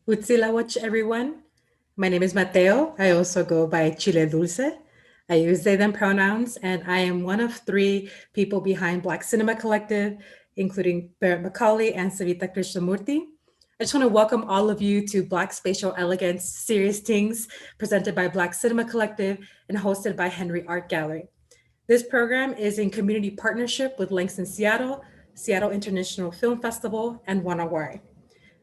Utsilawach, everyone. My name is Mateo. I also go by Chile Dulce. I use they, them pronouns, and I am one of three people behind Black Cinema Collective, including Berette Macaulay and Savita Krishnamurti. I just want to welcome all of you to Black Spatial Elegance Serious Tings, presented by Black Cinema Collective and hosted by Henry Art Gallery. This program is in community partnership with Langston Seattle, Seattle International Film Festival, and Wanawari.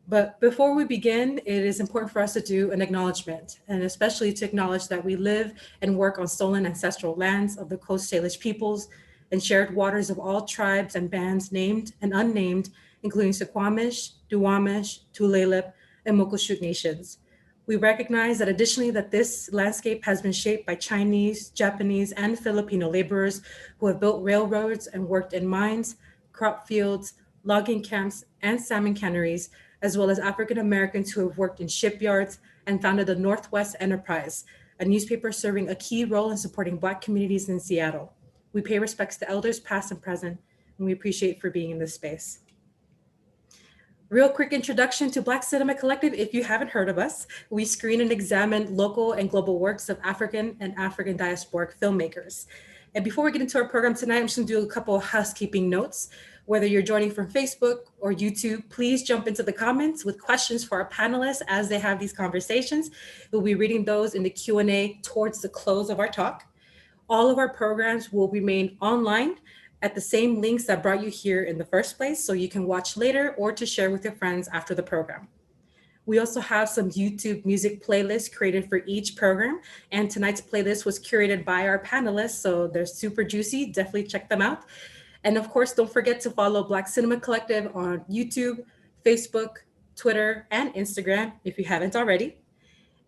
But before we begin, it is important for us to do an acknowledgement, and especially to acknowledge that we live and work on stolen ancestral lands of the Coast Salish peoples and shared waters of all tribes and bands named and unnamed, including Suquamish, Duwamish, Tulalip, and Muckleshoot nations. We recognize that additionally that this landscape has been shaped by Chinese, Japanese, and Filipino laborers who have built railroads and worked in mines, crop fields, logging camps, and salmon canneries, as well as African Americans who have worked in shipyards and founded the Northwest Enterprise, a newspaper serving a key role in supporting Black communities in Seattle. We pay respects to elders past and present, and we appreciate for being in this space. Real quick introduction to Black Cinema Collective. If you haven't heard of us, we screen and examine local and global works of African and African diasporic filmmakers. And before we get into our program tonight, I'm just gonna do a couple of housekeeping notes. Whether you're joining from Facebook or YouTube, please jump into the comments with questions for our panelists as they have these conversations. We'll be reading those in the Q&A towards the close of our talk. All of our programs will remain online at the same links that brought you here in the first place, so you can watch later or to share with your friends after the program. We also have some YouTube music playlists created for each program, and tonight's playlist was curated by our panelists, so they're super juicy. Definitely check them out. And of course, don't forget to follow Black Cinema Collective on YouTube, Facebook, Twitter, and Instagram if you haven't already.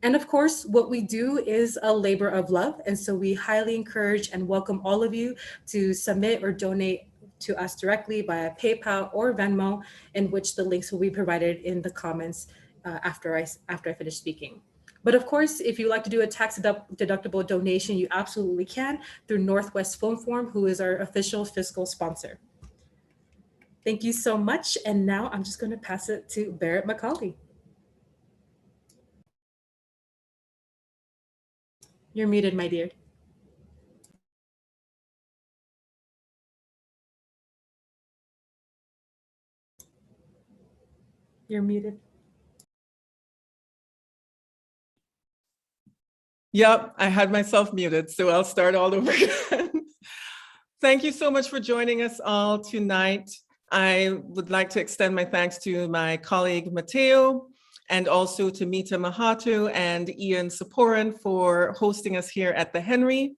And of course, what we do is a labor of love. And so we highly encourage and welcome all of you to submit or donate to us directly via PayPal or Venmo, in which the links will be provided in the comments after I finish speaking. But of course, if you'd like to do a tax deductible donation, you absolutely can through Northwest Film Forum, who is our official fiscal sponsor. Thank you so much. And now I'm just going to pass it to Berette Macaulay. You're muted, my dear. You're muted. Yep, I had myself muted, so I'll start all over again. Thank you so much for joining us all tonight. I would like to extend my thanks to my colleague Mateo, and also to Mita Mahatu and Ian Saporan for hosting us here at the Henry.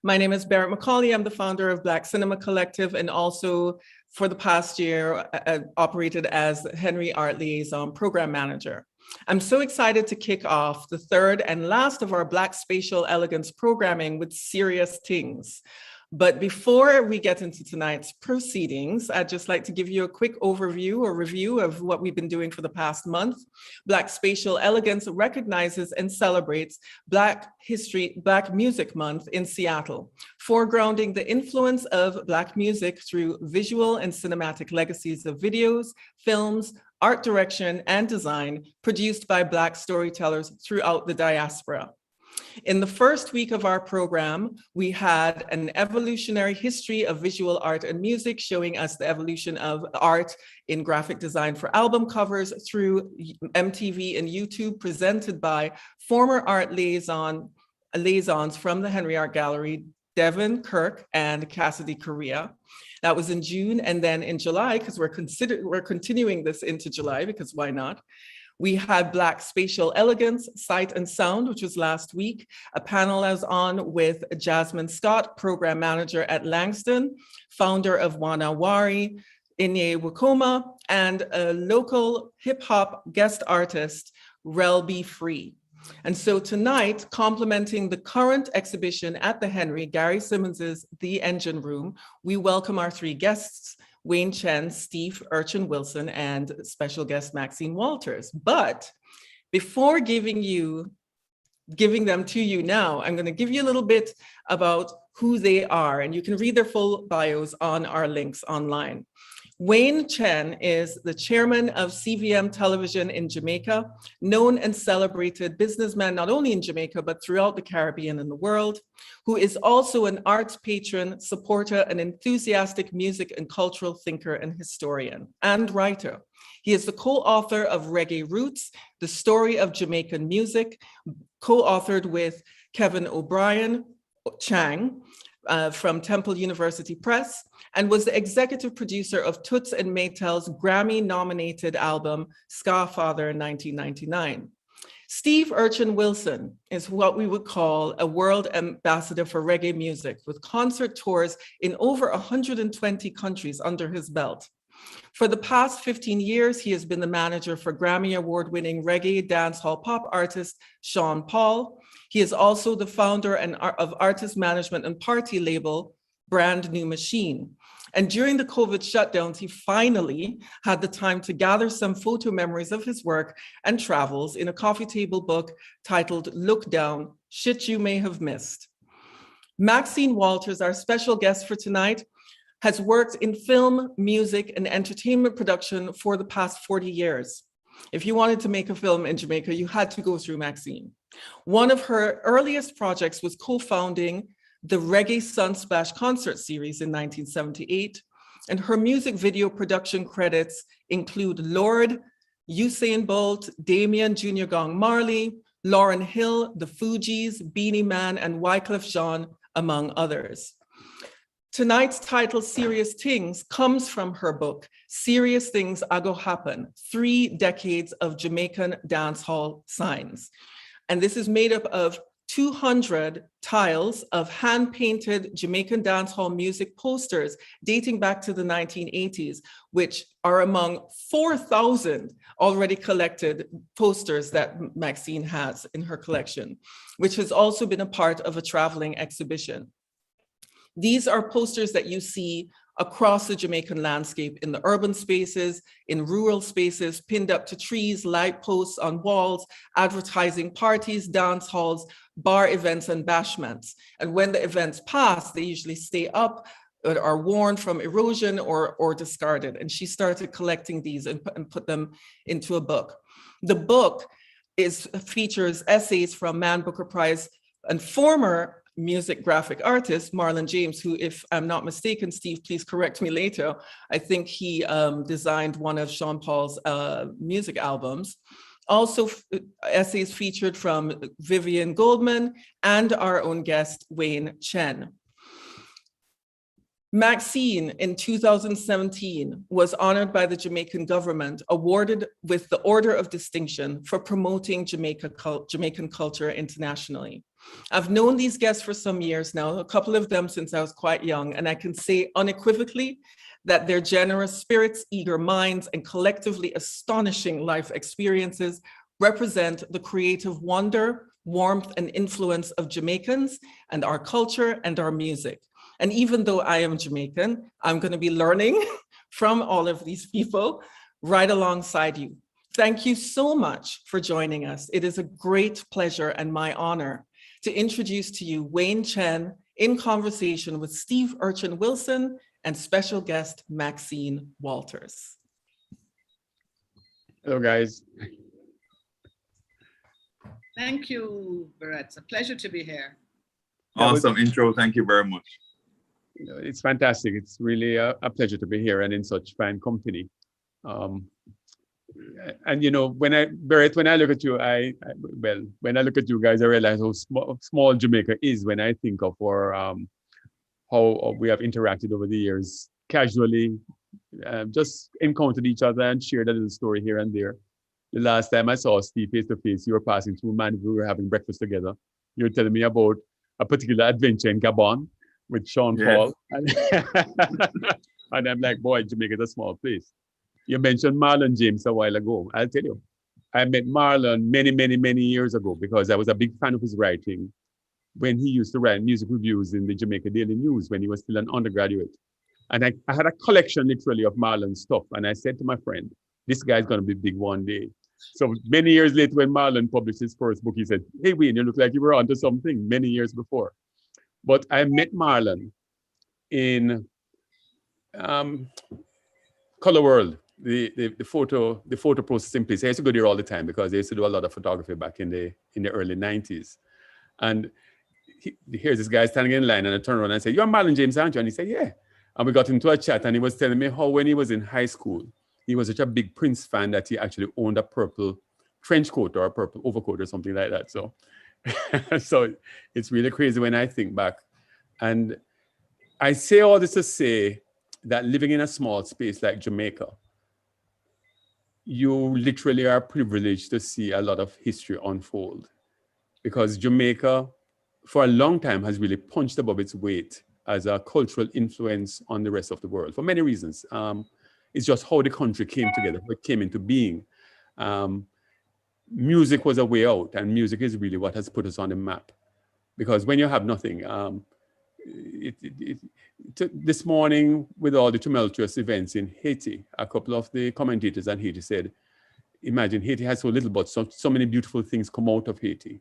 My name is Berette Macaulay. I'm the founder of Black Cinema Collective, and also for the past year operated as the Henry Art Liaison Program Manager. I'm so excited to kick off the third and last of our Black Spatial Elegance programming with Serious Tings. But before we get into tonight's proceedings, I'd just like to give you a quick overview or review of what we've been doing for the past month. Black Spatial Elegance recognizes and celebrates Black Music Month in Seattle, foregrounding the influence of Black music through visual and cinematic legacies of videos, films, art direction, and design produced by Black storytellers throughout the diaspora. In the first week of our program, we had an evolutionary history of visual art and music, showing us the evolution of art in graphic design for album covers through MTV and YouTube, presented by former art liaisons from the Henry Art Gallery, Devin Kirk and Cassidy Correa. That was in June, and then in July, because we're continuing this into July, because why not? We had Black Spatial Elegance, Sight and Sound, which was last week. A panel I was on with Jasmine Scott, Program Manager at Langston, founder of Wanawari, Inye Wakoma, and a local hip hop guest artist, Rel Be Free. And so tonight, complementing the current exhibition at the Henry, Gary Simmons's The Engine Room, we welcome our three guests, Wayne Chen, Steve Urchin Wilson, and special guest Maxine Walters. But before giving them to you now, I'm going to give you a little bit about who they are, and you can read their full bios on our links online. Wayne Chen is the chairman of CVM Television in Jamaica, known and celebrated businessman not only in Jamaica, but throughout the Caribbean and the world, who is also an arts patron, supporter, and enthusiastic music and cultural thinker and historian and writer. He is the co-author of Reggae Roots, the story of Jamaican music, co-authored with Kevin O'Brien Chang from Temple University Press, and was the executive producer of Toots and Maytel's Grammy-nominated album, Ska Father in 1999. Steve Urchin Wilson is what we would call a world ambassador for reggae music, with concert tours in over 120 countries under his belt. For the past 15 years, he has been the manager for Grammy Award-winning reggae dancehall pop artist Sean Paul. He is also the founder of artist management and party label Brand New Machine. And during the COVID shutdowns, he finally had the time to gather some photo memories of his work and travels in a coffee table book titled Look Down, Shit You May Have Missed. Maxine Walters, our special guest for tonight, has worked in film, music, and entertainment production for the past 40 years. If you wanted to make a film in Jamaica, you had to go through Maxine. One of her earliest projects was co-founding the Reggae Sunsplash concert series in 1978, and her music video production credits include Lord, Usain Bolt, Damian Junior Gong Marley, Lauryn Hill, The Fugees, Beanie Man, and Wyclef Jean, among others. Tonight's title, Serious Tings, comes from her book, Serious Things A Go Happen, 3 Decades of Jamaican Dancehall Signs. And this is made up of 200 tiles of hand-painted Jamaican dancehall music posters dating back to the 1980s, which are among 4,000 already collected posters that Maxine has in her collection, which has also been a part of a traveling exhibition. These are posters that you see across the Jamaican landscape in the urban spaces, in rural spaces, pinned up to trees, light posts on walls, advertising parties, dance halls, bar events, and bashments. And when the events pass, they usually stay up, are worn from erosion or discarded. And she started collecting these and put them into a book. The book features essays from Man Booker Prize and former music graphic artist Marlon James, who, if I'm not mistaken, Steve, please correct me later, I think he designed one of Sean Paul's music albums. Also essays featured from Vivian Goldman and our own guest, Wayne Chen. Maxine in 2017 was honored by the Jamaican government, awarded with the Order of Distinction for promoting Jamaican culture internationally. I've known these guests for some years now, a couple of them since I was quite young, and I can say unequivocally that their generous spirits, eager minds, and collectively astonishing life experiences represent the creative wonder, warmth, and influence of Jamaicans and our culture and our music. And even though I am Jamaican, I'm going to be learning from all of these people right alongside you. Thank you so much for joining us. It is a great pleasure and my honor to introduce to you Wayne Chen in conversation with Steve Urchin Wilson and special guest Maxine Walters. Hello, guys. Thank you, Berette. It's a pleasure to be here. Awesome intro. Thank you very much. It's fantastic. It's really a pleasure to be here and in such fine company. And you know, Berette, when I look at you, when I look at you guys, I realize how small Jamaica is when I think of how we have interacted over the years, casually, just encountered each other and shared a little story here and there. The last time I saw Steve face to face, you were passing through Man, we were having breakfast together. You were telling me about a particular adventure in Gabon with Sean Paul. And I'm like, boy, Jamaica is a small place. You mentioned Marlon James a while ago. I'll tell you, I met Marlon many years ago because I was a big fan of his writing when he used to write music reviews in the Jamaica Daily News when he was still an undergraduate. And I had a collection literally of Marlon's stuff. And I said to my friend, this guy's going to be big one day. So many years later, when Marlon published his first book, he said, hey, Wayne, you look like you were onto something many years before. But I met Marlon in Color World, the photo processing place. I used to go there all the time because I used to do a lot of photography back in the early 90s. And here's this guy standing in line, and I turned around and I said, "You're Marlon James, aren't you?" And he said, "Yeah." And we got into a chat, and he was telling me how when he was in high school, he was such a big Prince fan that he actually owned a purple trench coat or a purple overcoat or something like that. So, so it's really crazy when I think back. And I say all this to say that living in a small space like Jamaica, you literally are privileged to see a lot of history unfold, because Jamaica, for a long time, has really punched above its weight as a cultural influence on the rest of the world for many reasons. It's just how the country came together, how it came into being. Music was a way out, and music is really what has put us on the map. Because when you have nothing, this morning with all the tumultuous events in Haiti, a couple of the commentators on Haiti said, imagine Haiti has so little, but so many beautiful things come out of Haiti.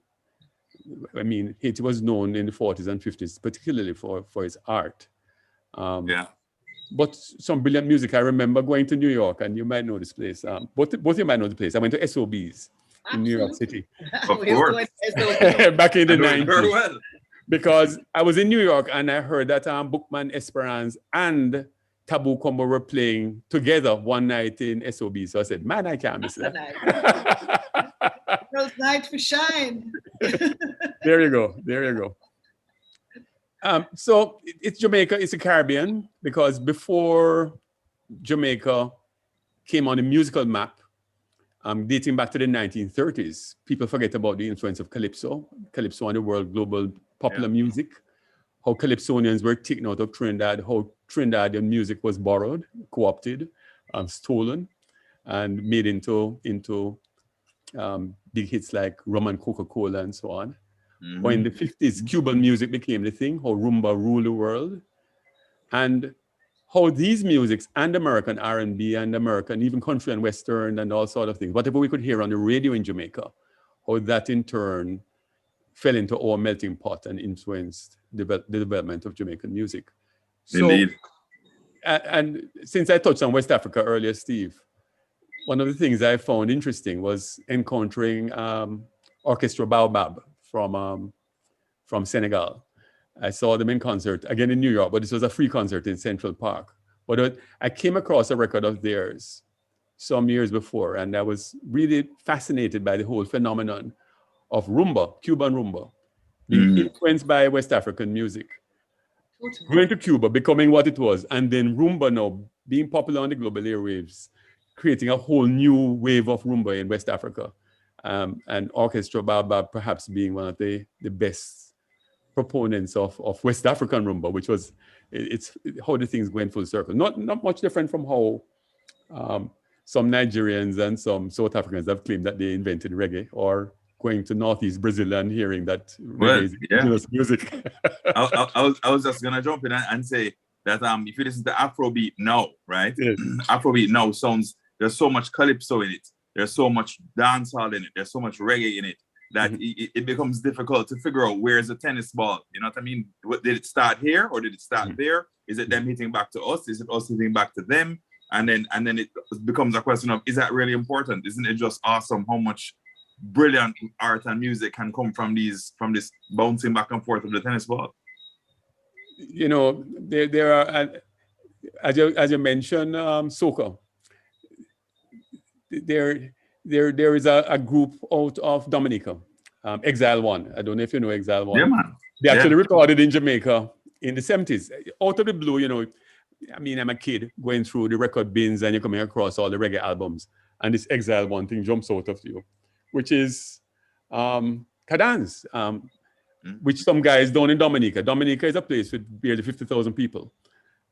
I mean, Haiti was known in the 40s and 50s, particularly for its art. But some brilliant music. I remember going to New York, and you might know this place. Both of you might know the place. I went to SOBs in New York City. Of course. Back in the 90s. Very well. Because I was in New York and I heard that Bookman Esperance and Taboo Combo were playing together one night in SOB. So I said, man, I can't miss that. Girls' night for shine. There you go. So it's Jamaica, it's the Caribbean, because before Jamaica came on the musical map, dating back to the 1930s, people forget about the influence of Calypso on the world global popular music, how Calypsonians were taken out of Trinidad, how Trinidadian music was borrowed, co-opted, stolen, and made into big hits like Rum and Coca-Cola and so on. Mm-hmm. Or in the 50s, Cuban music became the thing, how rumba ruled the world. And how these musics and American R&B and American, even country and Western and all sort of things, whatever we could hear on the radio in Jamaica, how that in turn fell into our melting pot and influenced the development of Jamaican music. So, indeed. And since I touched on West Africa earlier, Steve, one of the things I found interesting was encountering Orchestra Baobab from Senegal. I saw them in concert, again in New York, but this was a free concert in Central Park. But I came across a record of theirs some years before, and I was really fascinated by the whole phenomenon of rumba, Cuban rumba, being influenced by West African music. Going to Cuba, becoming what it was, and then rumba now being popular on the global airwaves, creating a whole new wave of rumba in West Africa. And Orchestra Baobab perhaps being one of the best proponents of West African rumba, which was, it's how the things went full circle. Not much different from how some Nigerians and some South Africans have claimed that they invented reggae, or going to Northeast Brazil and hearing that reggae is music. I was just gonna jump in and say that if you listen to Afrobeat now, right? Yes. Afrobeat now sounds, there's so much calypso in it, there's so much dancehall in it, there's so much reggae in it, that it becomes difficult to figure out where's the tennis ball. You know what I mean? Did it start here or did it start there? Is it them hitting back to us? Is it us hitting back to them? And then it becomes a question of, is that really important? Isn't it just awesome how much brilliant art and music can come from this bouncing back and forth of the tennis ball? You know, there are, as you mentioned, soca. There is a group out of Dominica, Exile One. I don't know if you know Exile One. Yeah, man. They actually recorded in Jamaica in the 70s. Out of the blue, you know, I mean, I'm a kid going through the record bins and you're coming across all the reggae albums, and this Exile One thing jumps out of you, which is Cadence, which some guys down in Dominica. Dominica is a place with barely 50,000 people.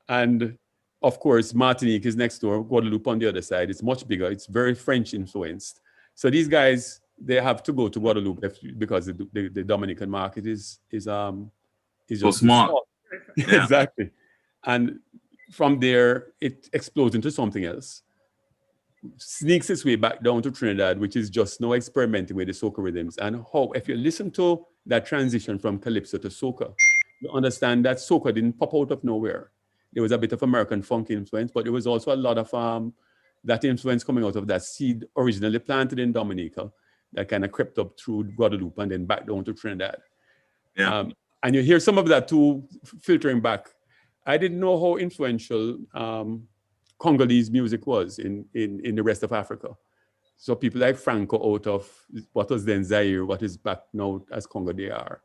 And of course, Martinique is next door, Guadeloupe on the other side. It's much bigger. It's very French influenced. So these guys, they have to go to Guadeloupe because the Dominican market is so just small. Yeah. Exactly. And from there, it explodes into something else. Sneaks its way back down to Trinidad, which is just now experimenting with the soca rhythms. And how, if you listen to that transition from calypso to soca, you understand that soca didn't pop out of nowhere. there was a bit of American funk influence, but there was also a lot of that influence coming out of that seed originally planted in Dominica that kind of crept up through Guadeloupe and then back down to Trinidad. Yeah. And you hear some of that too filtering back. I didn't know how influential Congolese music was in the rest of Africa. So people like Franco out of what was then Zaire, what is back now as Congo DR.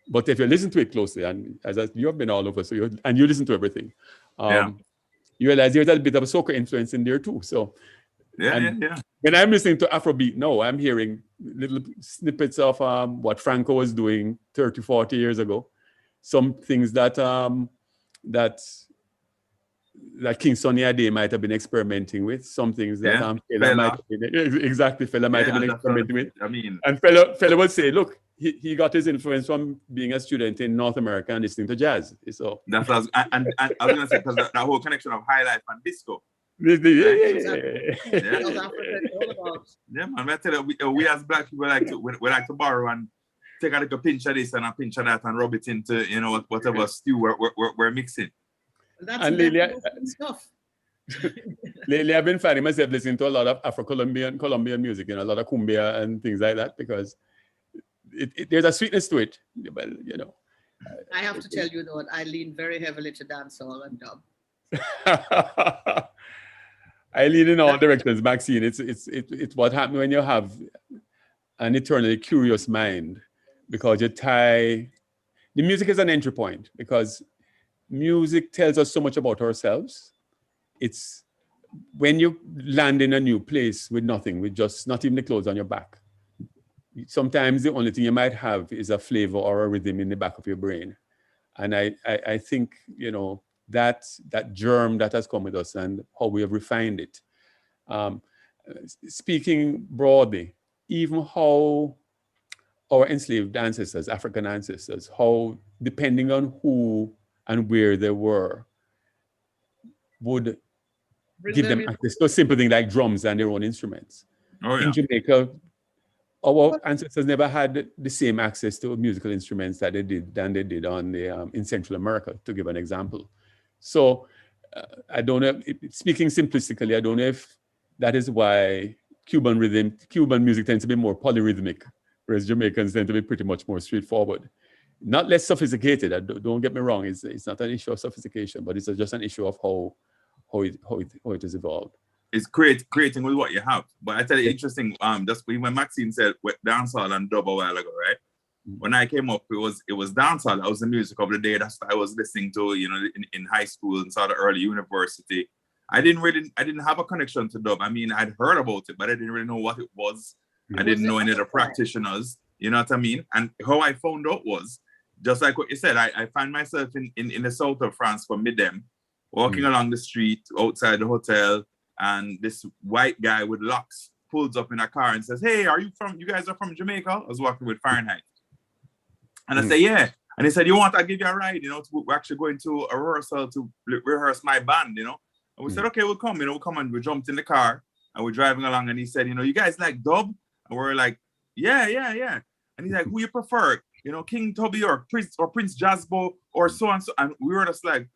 But if you listen to it closely, and you have been all over, so you listen to everything, you realize there's a bit of a soca influence in there too. So when I'm listening to Afrobeat now, I'm hearing little snippets of what Franco was doing 30, 40 years ago. Some things that King Sunny Ade might have been experimenting with, some things that Fela might have been, Fela might have been experimenting with. I mean, and Fela would say, look, he got his influence from being a student in North America and listening to jazz. So that's what I was going to say, because that whole connection of high life and disco. Yeah, man. I tell you, we as Black people we like to borrow and take a little pinch of this and a pinch of that and rub it into whatever stew we're mixing. That's and lately, stuff. Lately, I've been finding myself listening to a lot of Colombian music, a lot of cumbia and things like that, because there's a sweetness to it. Well, I have to tell you though, I lean very heavily to dancehall and dub. I lean in all directions, Maxine. It's what happens when you have an eternally curious mind, because the music is an entry point, because music tells us so much about ourselves. It's when you land in a new place with nothing, with just not even the clothes on your back. Sometimes the only thing you might have is a flavor or a rhythm in the back of your brain. And I think, that germ that has come with us and how we have refined it. Speaking broadly, even how our enslaved ancestors, African ancestors, how depending on who and where they were, would give them access to simple things like drums and their own instruments. Oh, yeah. In Jamaica, our ancestors never had the same access to musical instruments than they did in Central America, to give an example. So I don't know, speaking simplistically, I don't know if that is why Cuban music tends to be more polyrhythmic, whereas Jamaicans tend to be pretty much more straightforward. Not less sophisticated, don't get me wrong, it's not an issue of sophistication, but it's just an issue of how it has evolved. It's creating with what you have. But I tell you, interesting, just when Maxine said dancehall and dub a while ago, right? When I came up, it was dancehall. That was the music of the day. That's what I was listening to, in high school and sort of early university. I didn't have a connection to dub. I mean, I'd heard about it, but I didn't really know what it was. I didn't know any of the practitioners, you know what I mean? And how I found out was, just like what you said, I find myself in the south of France for midday, walking along the street outside the hotel, and this white guy with locks pulls up in a car and says, "Hey, you guys are from Jamaica?" I was walking with Fahrenheit. And I say, "Yeah." And he said, "You want, I'll give you a ride, we're actually going to a rehearsal to rehearse my band, And we said, "Okay, we'll come, we'll come." And we jumped in the car and we're driving along, and he said, "You guys like dub?" And we're like, yeah. And he's like, "Who you prefer? King Tubby or Prince Jasbo or so and so." And we were just like,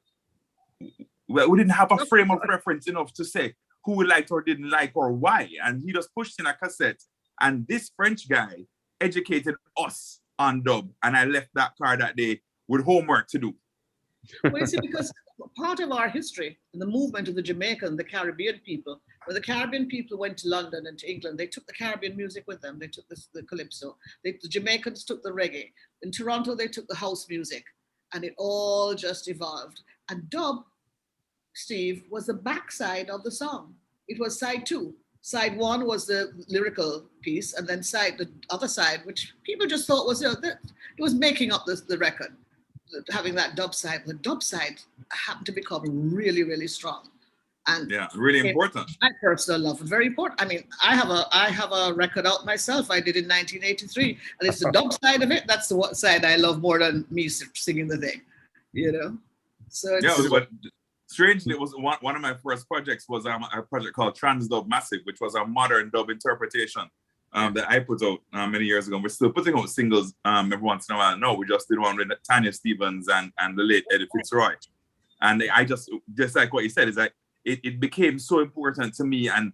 well, we didn't have a frame of reference enough to say who we liked or didn't like or why. And he just pushed in a cassette. And this French guy educated us on dub. And I left that car that day with homework to do. Well, you see, because part of our history and the movement of the Jamaican, the Caribbean people, when the Caribbean people went to London and to England, they took the Caribbean music with them. They took the calypso. The Jamaicans took the reggae. In Toronto, they took the house music. And it all just evolved. And dub, Steve, was the backside of the song. It was side two. Side one was the lyrical piece, and then the other side, which people just thought was, it was making up the record, having that dub side. The dub side happened to become really, really strong. And yeah, really important. My personal love, very important. I mean, I have a record out myself. I did in 1983, and it's the dub side of it. That's the side I love more than me singing the thing, So it's, but strangely, it was one of my first projects was a project called Transdub Massive, which was a modern dub interpretation that I put out many years ago. We're still putting out singles every once in a while. No, we just did one with Tanya Stevens and the late Eddie Fitzroy. And I just like what you said, is like it became so important to me, and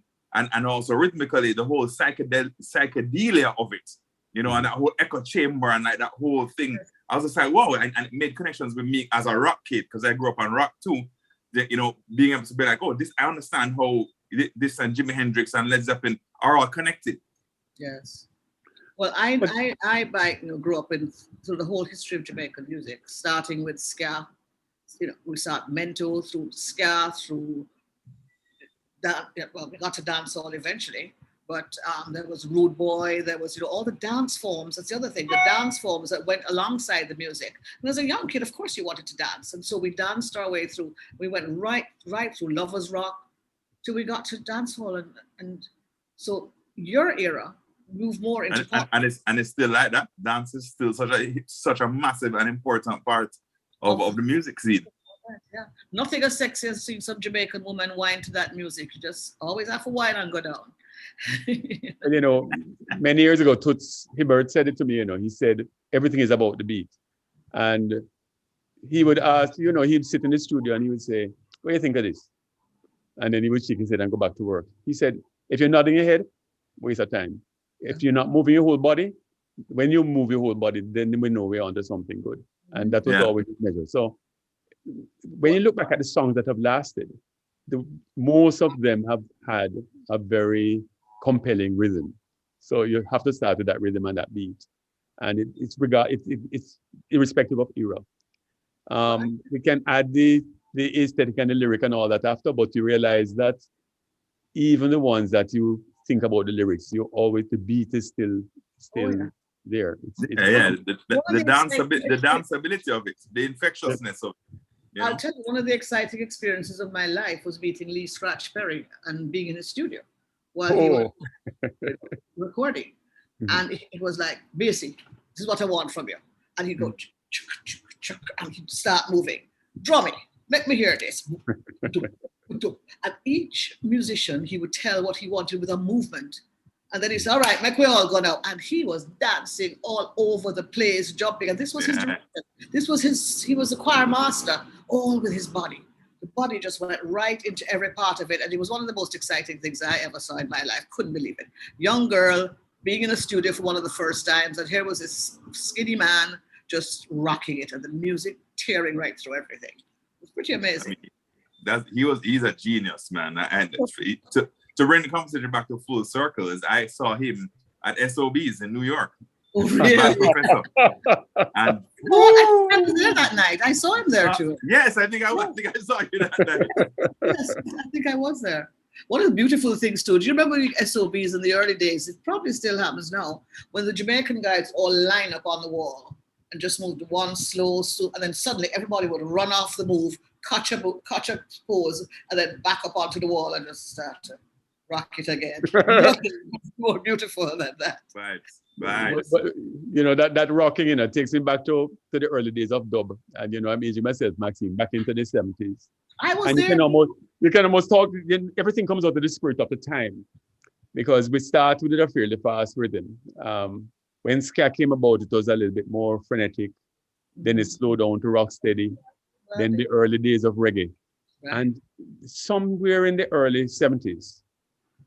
also rhythmically, the whole psychedelia of it, you know, and that whole echo chamber and like that whole thing. I was just like, wow, and it made connections with me as a rock kid, because I grew up on rock too. You know, being able to be like, oh, this, I understand how this and Jimi Hendrix and Led Zeppelin are all connected. Yes. Well, I grew up through the whole history of Jamaican music, starting with ska. You know, we start mento through ska, through that. Well, we got to dancehall eventually, but there was rude boy. There was, you know, all the dance forms. That's the other thing, the dance forms that went alongside the music. And as a young kid, of course, you wanted to dance, and so we danced our way through. We went right through lovers rock till we got to dancehall, and so your era moved more into pop. And it's still like that. Dance is still such a massive and important part of the music scene. Yeah, nothing as sexy as seeing some Jamaican woman whine to that music. You just always have to whine and go down. And, you know, many years ago, Toots Hibbert said it to me, you know, he said, everything is about the beat. And he would ask, you know, he'd sit in the studio and he would say, what do you think of this? And then he would shake his head and go back to work. He said, if you're nodding your head, waste of time. If you're not moving your whole body, when you move your whole body, then we know we're onto something good. And that was always measured. So when you look back at the songs that have lasted, most of them have had a very compelling rhythm. So you have to start with that rhythm and that beat. And it's irrespective of era. We can add the aesthetic and the lyric and all that after, but you realize that even the ones that you think about the lyrics, the beat is still there. The danceability of it, the infectiousness of it. You know? I'll tell you, one of the exciting experiences of my life was meeting Lee Scratch Perry and being in his studio while he was recording. And it was like, basic, this is what I want from you. And he'd go, and he'd start moving. Draw me, let me hear this. And each musician, he would tell what he wanted with a movement. And then he said, all right, make we all go now. And he was dancing all over the place, jumping. And this was his direction. He was a choir master, all with his body. The body just went right into every part of it. And it was one of the most exciting things I ever saw in my life. Couldn't believe it. Young girl being in a studio for one of the first times. And here was this skinny man just rocking it. And the music tearing right through everything. It was pretty amazing. I mean, he's a genius, man. And to bring the conversation back to full circle, is I saw him at SOBs in New York. Oh, really? And I was there that night. I saw him there too. Yes, I think I saw you that night. Yes, I think I was there. One of the beautiful things too, do you remember SOBs in the early days? It probably still happens now, when the Jamaican guys all line up on the wall and just move to one slow, and then suddenly everybody would run off the move, catch a pose, and then back up onto the wall and just start to rock it again. Nothing more beautiful than that. Right. But, you know, that rocking, you know, takes me back to the early days of dub. And, you know, I'm aging myself, Maxine, back into the 70s. I was and there. You can almost talk, everything comes out of the spirit of the time. Because we start with a fairly fast rhythm. When ska came about, it was a little bit more frenetic. Then it slowed down to rock steady. Then the early days of reggae. Right. And somewhere in the early 70s,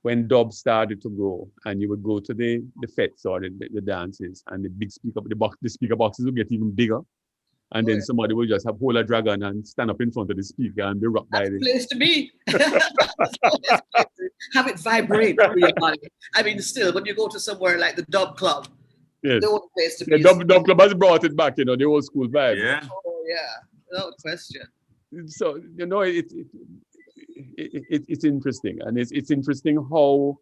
when dub started to grow, and you would go to the fetes or the dances, and the big speaker boxes would get even bigger. And then somebody would just hold a dragon and stand up in front of the speaker and be rocked by it. Place to be. Have it vibrate through your body. I mean, still, when you go to somewhere like the dub club, yes, the only place to be. The dub club has brought it back, you know, the old school vibe. Yeah. Oh, yeah, no question. So, you know, it's interesting. And it's interesting how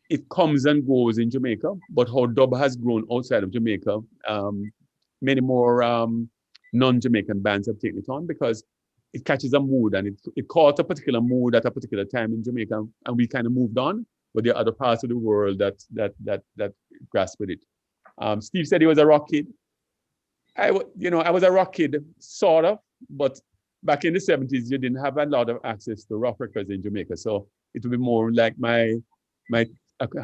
it comes and goes in Jamaica, but how dub has grown outside of Jamaica. Many more non-Jamaican bands have taken it on because it catches a mood, and it caught a particular mood at a particular time in Jamaica, and we kind of moved on. But there are other parts of the world that grasped with it. Steve said he was a rock kid. I was a rock kid, sort of, but back in the 70s, you didn't have a lot of access to rock records in Jamaica. So it would be more like I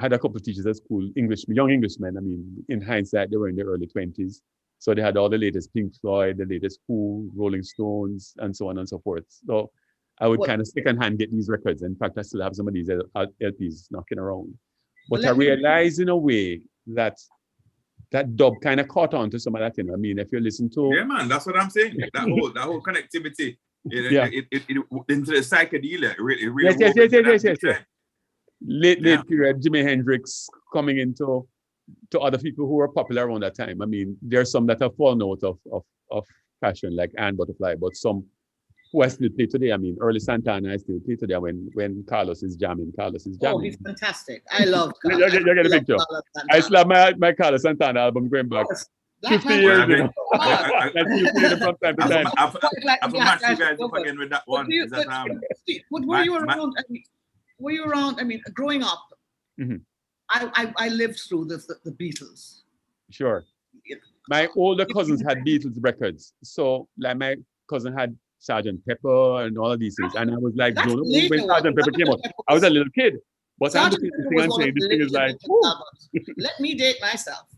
had a couple of teachers at school, young Englishmen. I mean, in hindsight, they were in their early 20s. So they had all the latest Pink Floyd, the latest Who, Rolling Stones, and so on and so forth. So I would kind of secondhand get these records. In fact, I still have some of these LPs knocking around. But I realized in a way that that dub kind of caught on to some of that thing. I mean, if you listen to... Yeah, man, that's what I'm saying. That whole connectivity it into the psychedelia. It really yes. Late period, Jimi Hendrix coming into other people who were popular around that time. I mean, there are some that have fallen out of fashion, like Anne Butterfly, but some who I still play today. I mean, early Santana, I still play today when Carlos is jamming. Oh, he's fantastic. I love Carlos. You get a picture. I still have my Carlos Santana album going back 50 years ago. I still play them from time to time. I've matched you guys up again with that one. But were you around? Were you around? I mean, growing up, I lived through the Beatles. Sure. My older cousins had Beatles records. So, like, my cousin had Sgt. Pepper and all of these things. And I was like, when Sgt. Pepper came out, I was a little kid. But I'm looking at this thing and saying, this thing is like, let me date myself.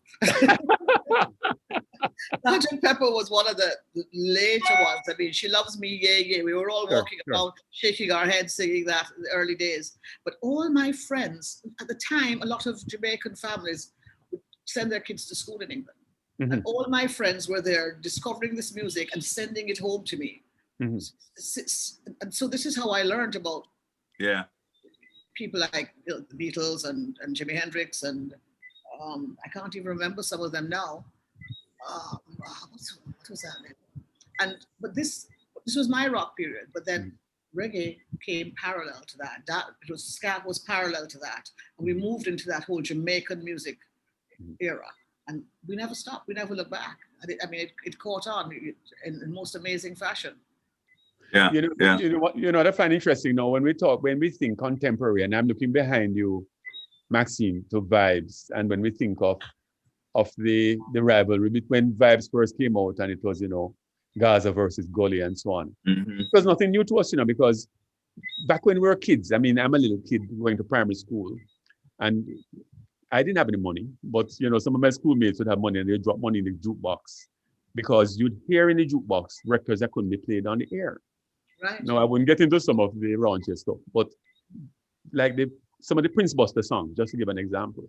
Sgt. Pepper was one of the later ones. I mean, She Loves Me, Yeah, Yeah. We were all walking around, shaking our heads, singing that in the early days. But all my friends, at the time, a lot of Jamaican families would send their kids to school in England. And all my friends were there discovering this music and sending it home to me. And so this is how I learned about people like the Beatles and Jimi Hendrix and I can't even remember some of them now. What was that name? But this was my rock period. But then reggae came parallel to that. Ska was parallel to that, and we moved into that whole Jamaican music era. And we never stopped. We never looked back. I mean, it caught on in the most amazing fashion. Yeah. You know what I find interesting now when we think contemporary, and I'm looking behind you, Maxine, to Vibes, and when we think of the rivalry when Vibes first came out, and it was Gaza versus Gully and so on. It was nothing new to us, because back when we were kids, I mean, I'm a little kid going to primary school, and I didn't have any money, but some of my schoolmates would have money, and they'd drop money in the jukebox because you'd hear in the jukebox records that couldn't be played on the air. Right. No, I wouldn't get into some of the raunchy stuff, but like some of the Prince Buster songs, just to give an example.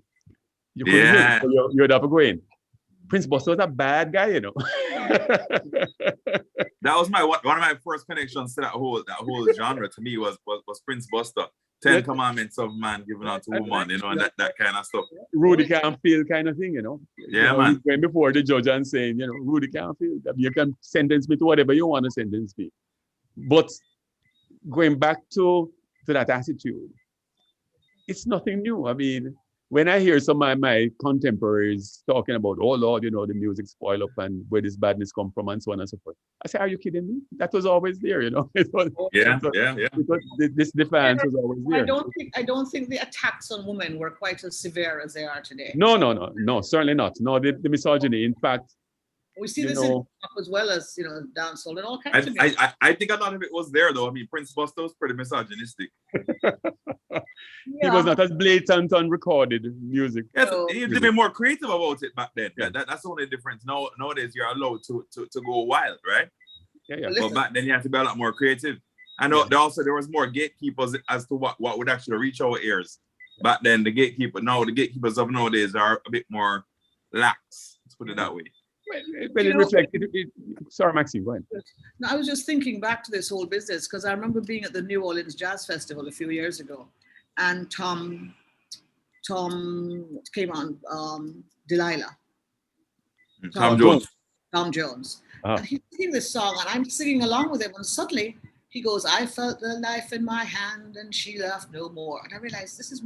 You couldn't hear it, so you would have to go in. Prince Buster was a bad guy, That was one of my first connections to that whole genre to me was Prince Buster. 10 Commandments of Man given out to woman, and that kind of stuff. Rudy can't feel kind of thing, Yeah, man. He's going before the judge and saying, Rudy can't feel. You can sentence me to whatever you want to sentence me. But going back to that attitude, it's nothing new. I mean, when I hear some of my contemporaries talking about, oh Lord, the music spoil up and where this badness come from and so on and so forth, I say, are you kidding me? That was always there, It was, Because this defiance was always there. I don't think the attacks on women were quite as severe as they are today. No, certainly not. No, the misogyny, in fact. We see this in as well as dancehall and all kinds of music. I think a lot of it was there though. I mean, Prince Buster was pretty misogynistic. He was not as blatant on recorded music. Yes, he had to be more creative about it back then. That's the only difference. Nowadays you're allowed to go wild, right? Yeah. But back then you have to be a lot more creative. And there was more gatekeepers as to what would actually reach our ears. Back then the gatekeepers of nowadays are a bit more lax. Let's put it that way. But it reflected. Sorry, Maxine, go ahead. No, I was just thinking back to this whole business because I remember being at the New Orleans Jazz Festival a few years ago, and Tom came on, Delilah. Tom Jones. Tom Jones. And he's singing this song, and I'm singing along with him, and suddenly he goes, I felt the knife in my hand and she laughed no more. And I realized this is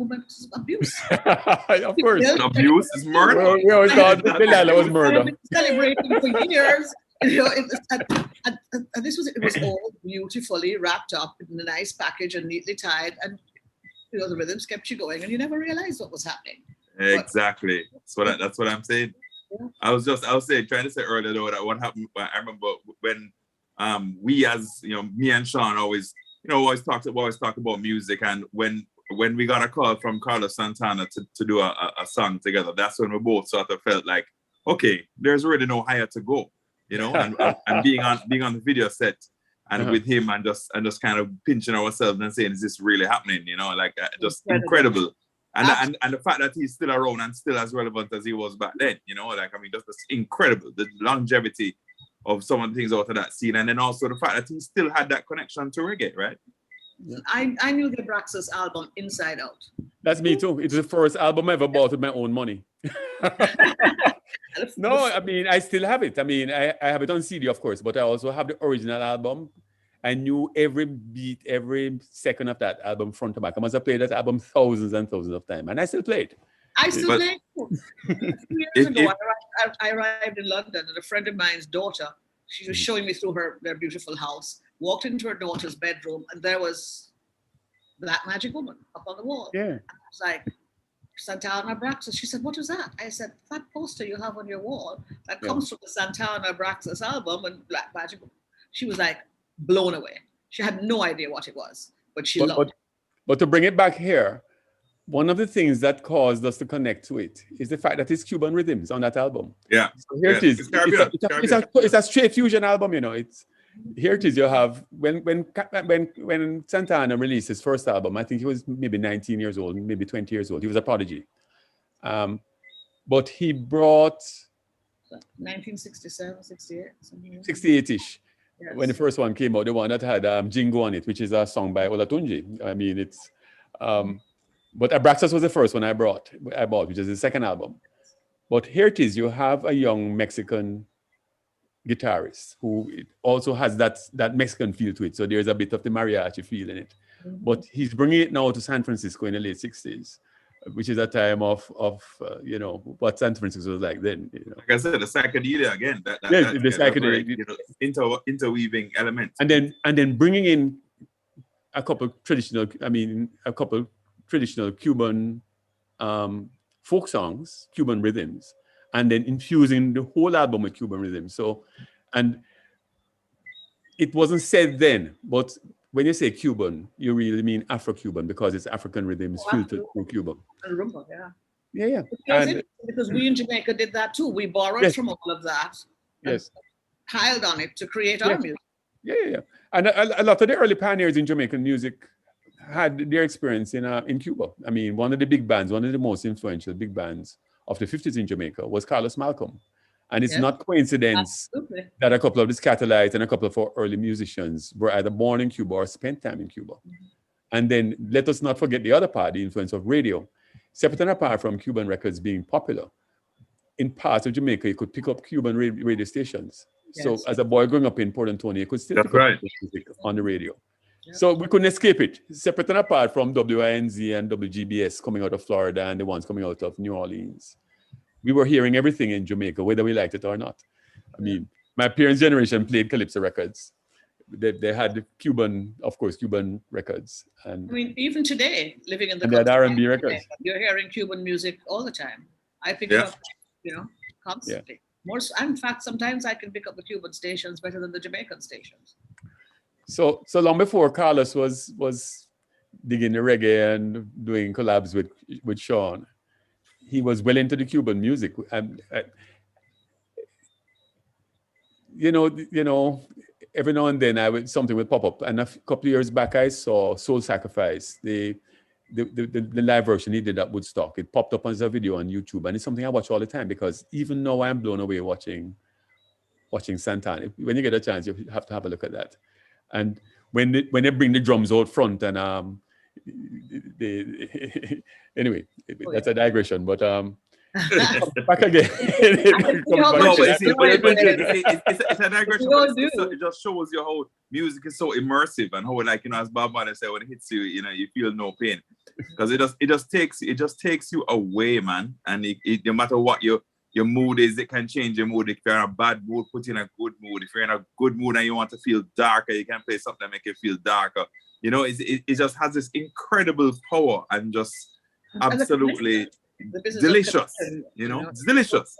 abuse. Of course. Abuse is murder. We always thought Delilah was murder. I've been celebrating for years. And it was all beautifully wrapped up in a nice package and neatly tied. And the rhythms kept you going and you never realized what was happening. Exactly. That's what I'm saying. Yeah. I was trying to say earlier though that what happened. I remember when we as me and Sean always talk about music, and when we got a call from Carlos Santana to do a song together, that's when we both sort of felt like, okay, there's already no higher to go, you know, and being on the video set and with him and just kind of pinching ourselves and saying, is this really happening? You know, like just incredible. And the fact that he's still around and still as relevant as he was back then, you know, like, I mean, just incredible. The longevity of some of the things out of that scene. And then also the fact that he still had that connection to reggae, right? Yeah. I knew the Braxis album inside out. That's me too. It's the first album I ever bought with my own money. No, I mean, I still have it. I mean, I have it on CD, of course, but I also have the original album. I knew every beat, every second of that album front to back. I must have played that album thousands and thousands of times, and I still play it. I still play it. 2 years ago, I arrived in London, and a friend of mine's daughter, she was showing me through their beautiful house, walked into her daughter's bedroom, and there was Black Magic Woman up on the wall. Yeah. And I was like, Santana Braxis. She said, what is that? I said, that poster you have on your wall, that comes from the Santana Braxis album and Black Magic Woman. She was like blown away. She had no idea what it was, but she loved it. But to bring it back here, one of the things that caused us to connect to it is the fact that it's Cuban rhythms on that album. Yeah. So here it is. It's a straight fusion album, you know. Here it is. You have when Santana released his first album, I think he was maybe 19 years old, maybe 20 years old. He was a prodigy. But he brought 1967, 68, 68-ish. Yes. When the first one came out, the one that had Jingo on it, which is a song by Olatunji. I mean, it's but Abraxas was the first one I bought, which is the second album. But here it is. You have a young Mexican guitarist who also has that Mexican feel to it. So there's a bit of the mariachi feel in it. Mm-hmm. But he's bringing it now to San Francisco in the late 60s, which is a time of you know, what San Francisco was like then. You know. Like I said, the psychedelia again. The psychedelia, you know, interweaving elements. And then bringing in a couple traditional Cuban folk songs, Cuban rhythms, and then infusing the whole album with Cuban rhythms. So, and it wasn't said then, but when you say Cuban, you really mean Afro-Cuban because it's African rhythms filtered through Cuban. And rumba, yeah. Yeah, yeah. Because we in Jamaica did that too. We borrowed from all of that and piled on it to create our music. Yeah. And a lot of the early pioneers in Jamaican music had their experience in Cuba. I mean, one of the big bands, one of the most influential big bands of the 50s in Jamaica was Carlos Malcolm. And it's not coincidence that a couple of the Scatolites and a couple of our early musicians were either born in Cuba or spent time in Cuba. Mm-hmm. And then let us not forget the other part, the influence of radio. Separate and apart from Cuban records being popular, in parts of Jamaica, you could pick up Cuban radio stations. Yes. So as a boy growing up in Port Antonio, you could still pick up music on the radio. Yep. So we couldn't escape it. Separate and apart from WINZ and WGBS coming out of Florida and the ones coming out of New Orleans. We were hearing everything in Jamaica, whether we liked it or not. I mean, my parents' generation played Calypso records. They had Cuban records. And I mean, even today, living in the country, R&B records. You're hearing Cuban music all the time. I pick it up, you know, constantly. More, in fact, sometimes I can pick up the Cuban stations better than the Jamaican stations. So long before Carlos was digging the reggae and doing collabs with Sean, he was well into the Cuban music. And you know, every now and then something would pop up. And a couple of years back, I saw Soul Sacrifice, the live version he did at Woodstock. It popped up as a video on YouTube, and it's something I watch all the time because even now I'm blown away watching Santana. When you get a chance, you have to have a look at that. And when they bring the drums out front and anyway, that's a digression. But back again. It's a digression. It just shows you how music is so immersive and how, like, you know, as Bob Marley said, when it hits you, you know, you feel no pain because it just takes you away, man. And it no matter what your mood is, it can change your mood. If you're in a bad mood, put you in a good mood. If you're in a good mood and you want to feel darker, you can play something that make you feel darker. You know, it just has this incredible power and just absolutely delicious. You know, it's delicious.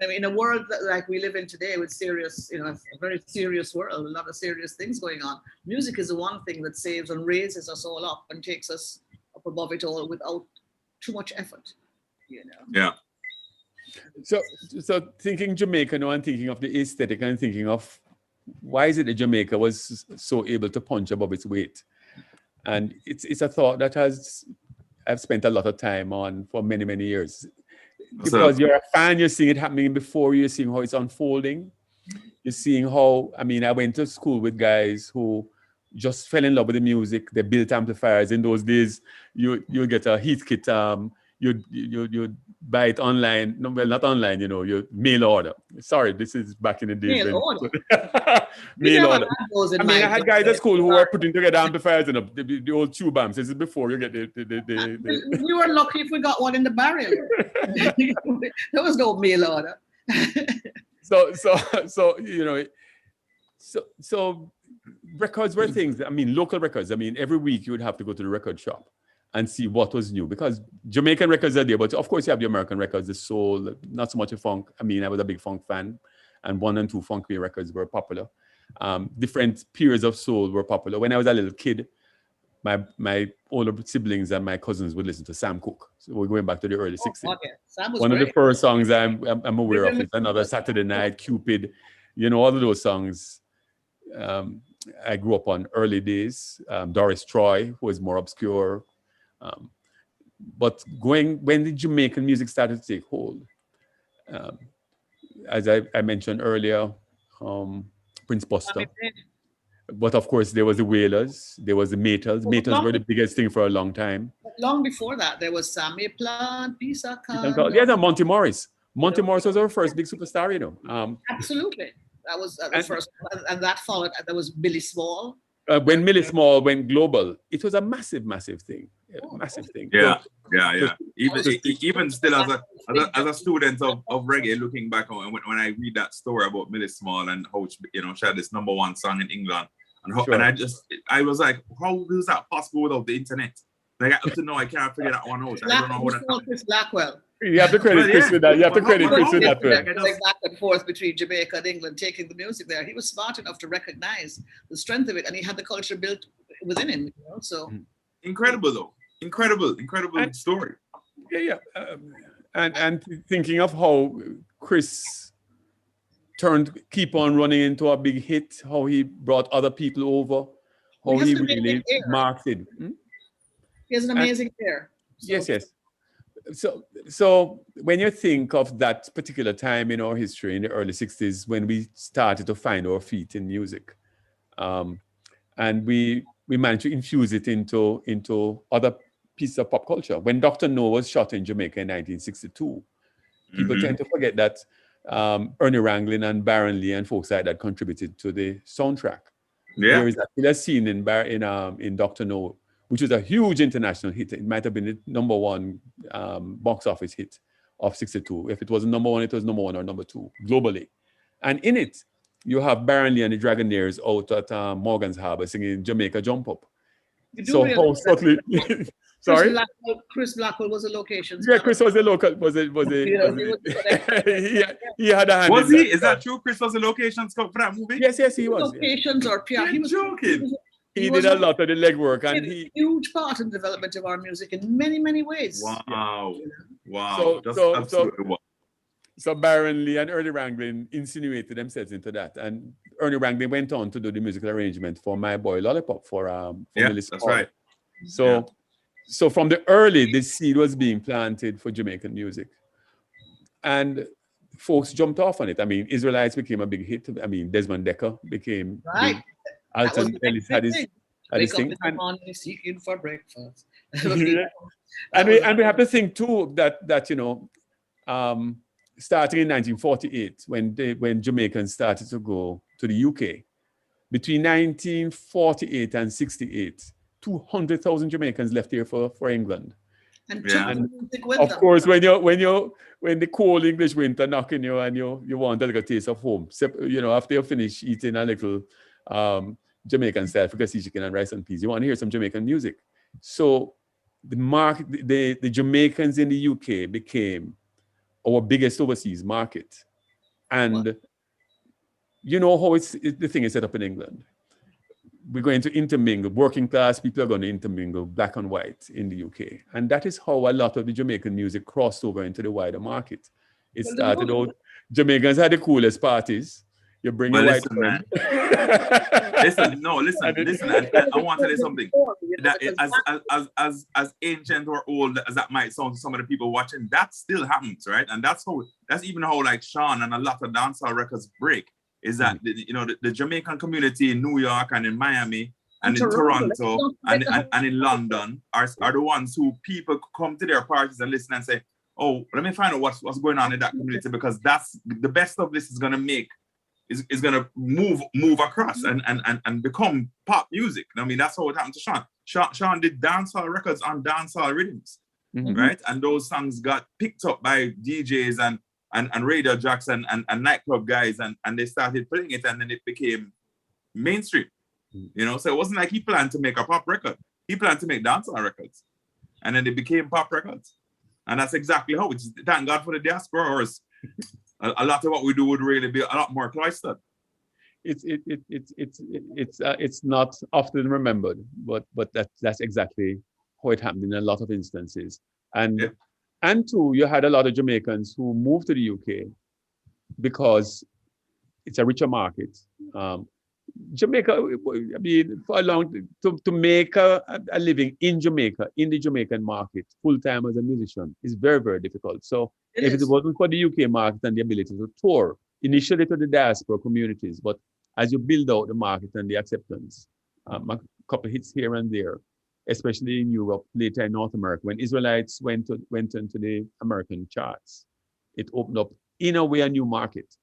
I mean, in a world like we live in today with serious, you know, a very serious world, a lot of serious things going on. Music is the one thing that saves and raises us all up and takes us up above it all without too much effort, you know. Yeah. So thinking Jamaica now and thinking of the aesthetic and thinking of why is it that Jamaica was so able to punch above its weight? And it's a thought that I've spent a lot of time on for many, many years. Because you're a fan, you're seeing it happening before you, you're seeing how it's unfolding. You're seeing how, I mean, I went to school with guys who just fell in love with the music. They built amplifiers. In those days, you get a heat kit, you buy it online. No, well, not online, you mail order. Sorry, this is back in the days. Mail order. Mail order. I had guys at school who were putting together amplifiers and the old tube amps. This is before you get the We were lucky if we got one in the barrel. There was no mail order. So records were things. I mean, local records. I mean, every week you would have to go to the record shop and see what was new, because Jamaican records are there, but of course you have the American records, the soul, not so much a funk. I mean, I was a big funk fan, and 1 and 2 funky records were popular. Different periods of soul were popular. When I was a little kid, my older siblings and my cousins would listen to Sam Cooke. So we're going back to the early 60s. Okay. Sam was One great. of the first songs I'm aware of is Another Saturday Night, Cupid, all of those songs. I grew up on early days. Doris Troy, who was more obscure. But when the Jamaican music started to take hold, as I mentioned earlier, Prince Buster. But of course, there was the Wailers, there was the Maytals. Maytals were the biggest thing for a long time. Long before that, there was Sammy Plant, Pisa Khan. Yeah, Monty Morris. Monty Morris was our first big superstar, Absolutely. That was the first, and that followed. There was Billy Small. When Millie Small went global, it was a massive, massive thing. Massive thing. Yeah. Even still, as a student of reggae, looking back on when I read that story about Millie Small and how she had this #1 song in England, and I was like, how is that possible without the internet? Like up to now, I can't figure that one out. I don't know how that. Chris Blackwell. You have to credit Chris with that. You have to credit Chris with that. Going back and forth between Jamaica and England, taking the music there. He was smart enough to recognize the strength of it, and he had the culture built within him. So incredible, though. Incredible story. Yeah. And thinking of how Chris keep on running into a big hit, how he brought other people over, how he really marked it. He has an amazing hair. Yes. So when you think of that particular time in our history, in the early 60s, when we started to find our feet in music, and we managed to infuse it into other pieces of pop culture. When Dr. No was shot in Jamaica in 1962, people tend to forget that Ernie Ranglin and Baron Lee and folks like that contributed to the soundtrack. Yeah. There is a killer scene in Dr. No, which was a huge international hit. It might have been the #1 box office hit of 62. If it wasn't #1, it was #1 or #2 globally. And in it, you have Baron Lee and the Dragonaires out at Morgan's Harbor singing Jamaica Jump Up. So how subtly... Sorry? Chris Blackwell was a location. Yeah, Chris was a local. He had a hand. Was he? Is that true? Chris was a location scout for that movie? Yes, he was. Locations or PR. He was joking. He did a lot of the legwork, and he huge part in the development of our music in many, many ways. Wow. So Baron Lee and Ernie Ranglin insinuated themselves into that, and Ernie Ranglin went on to do the musical arrangement for My Boy Lollipop for Millie Small. That's right. So from the early, the seed was being planted for Jamaican music, and folks jumped off on it. I mean, Israelites became a big hit. I mean, Desmond Dekker became right. Alton Ellis had his thing. And seeking for breakfast. And we have to think too that starting in 1948, when Jamaicans started to go to the UK, between 1948 and 68, 200,000 Jamaicans left here for England. And of course, when the cold English winter knocking you and you want a little taste of home, after you finish eating a little Jamaican style fricassee chicken and rice and peas, you want to hear some Jamaican music. So the Jamaicans in the UK became our biggest overseas market. And you know how the thing is set up in England. We're going to intermingle, working class people are going to intermingle black and white in the UK. And that is how a lot of the Jamaican music crossed over into the wider market. It Well, started out, Jamaicans had the coolest parties. You bring Well, your white listen, friend. listen. I want to tell you something. That as ancient or old as that might sound to some of the people watching, that still happens, right? And that's even how like Sean and a lot of dancehall records break. Is that the Jamaican community in New York and in Miami and in Toronto and in London are the ones who people come to their parties and listen and say, oh, let me find out what's going on in that community, because that's the best of this is gonna make. Is gonna move across and become pop music. I mean, that's how it happened to Sean. Sean did dancehall records on dancehall rhythms, right? And those songs got picked up by DJs and radio jocks and nightclub guys, and they started playing it, and then it became mainstream. So it wasn't like he planned to make a pop record. He planned to make dancehall records, and then they became pop records. And that's exactly how it's. Thank God for the diaspora, or a lot of what we do would really be a lot more cloistered. It's not often remembered, but that's exactly how it happened in a lot of instances. And two, you had a lot of Jamaicans who moved to the UK because it's a richer market. Jamaica, I mean, for a long to make a living in Jamaica, in the Jamaican market, full time as a musician, is very, very difficult. So if it wasn't for the UK market and the ability to tour, initially to the diaspora communities, but as you build out the market and the acceptance, a couple hits here and there, especially in Europe, later in North America, when Israelites went into the American charts, it opened up, in a way, a new market.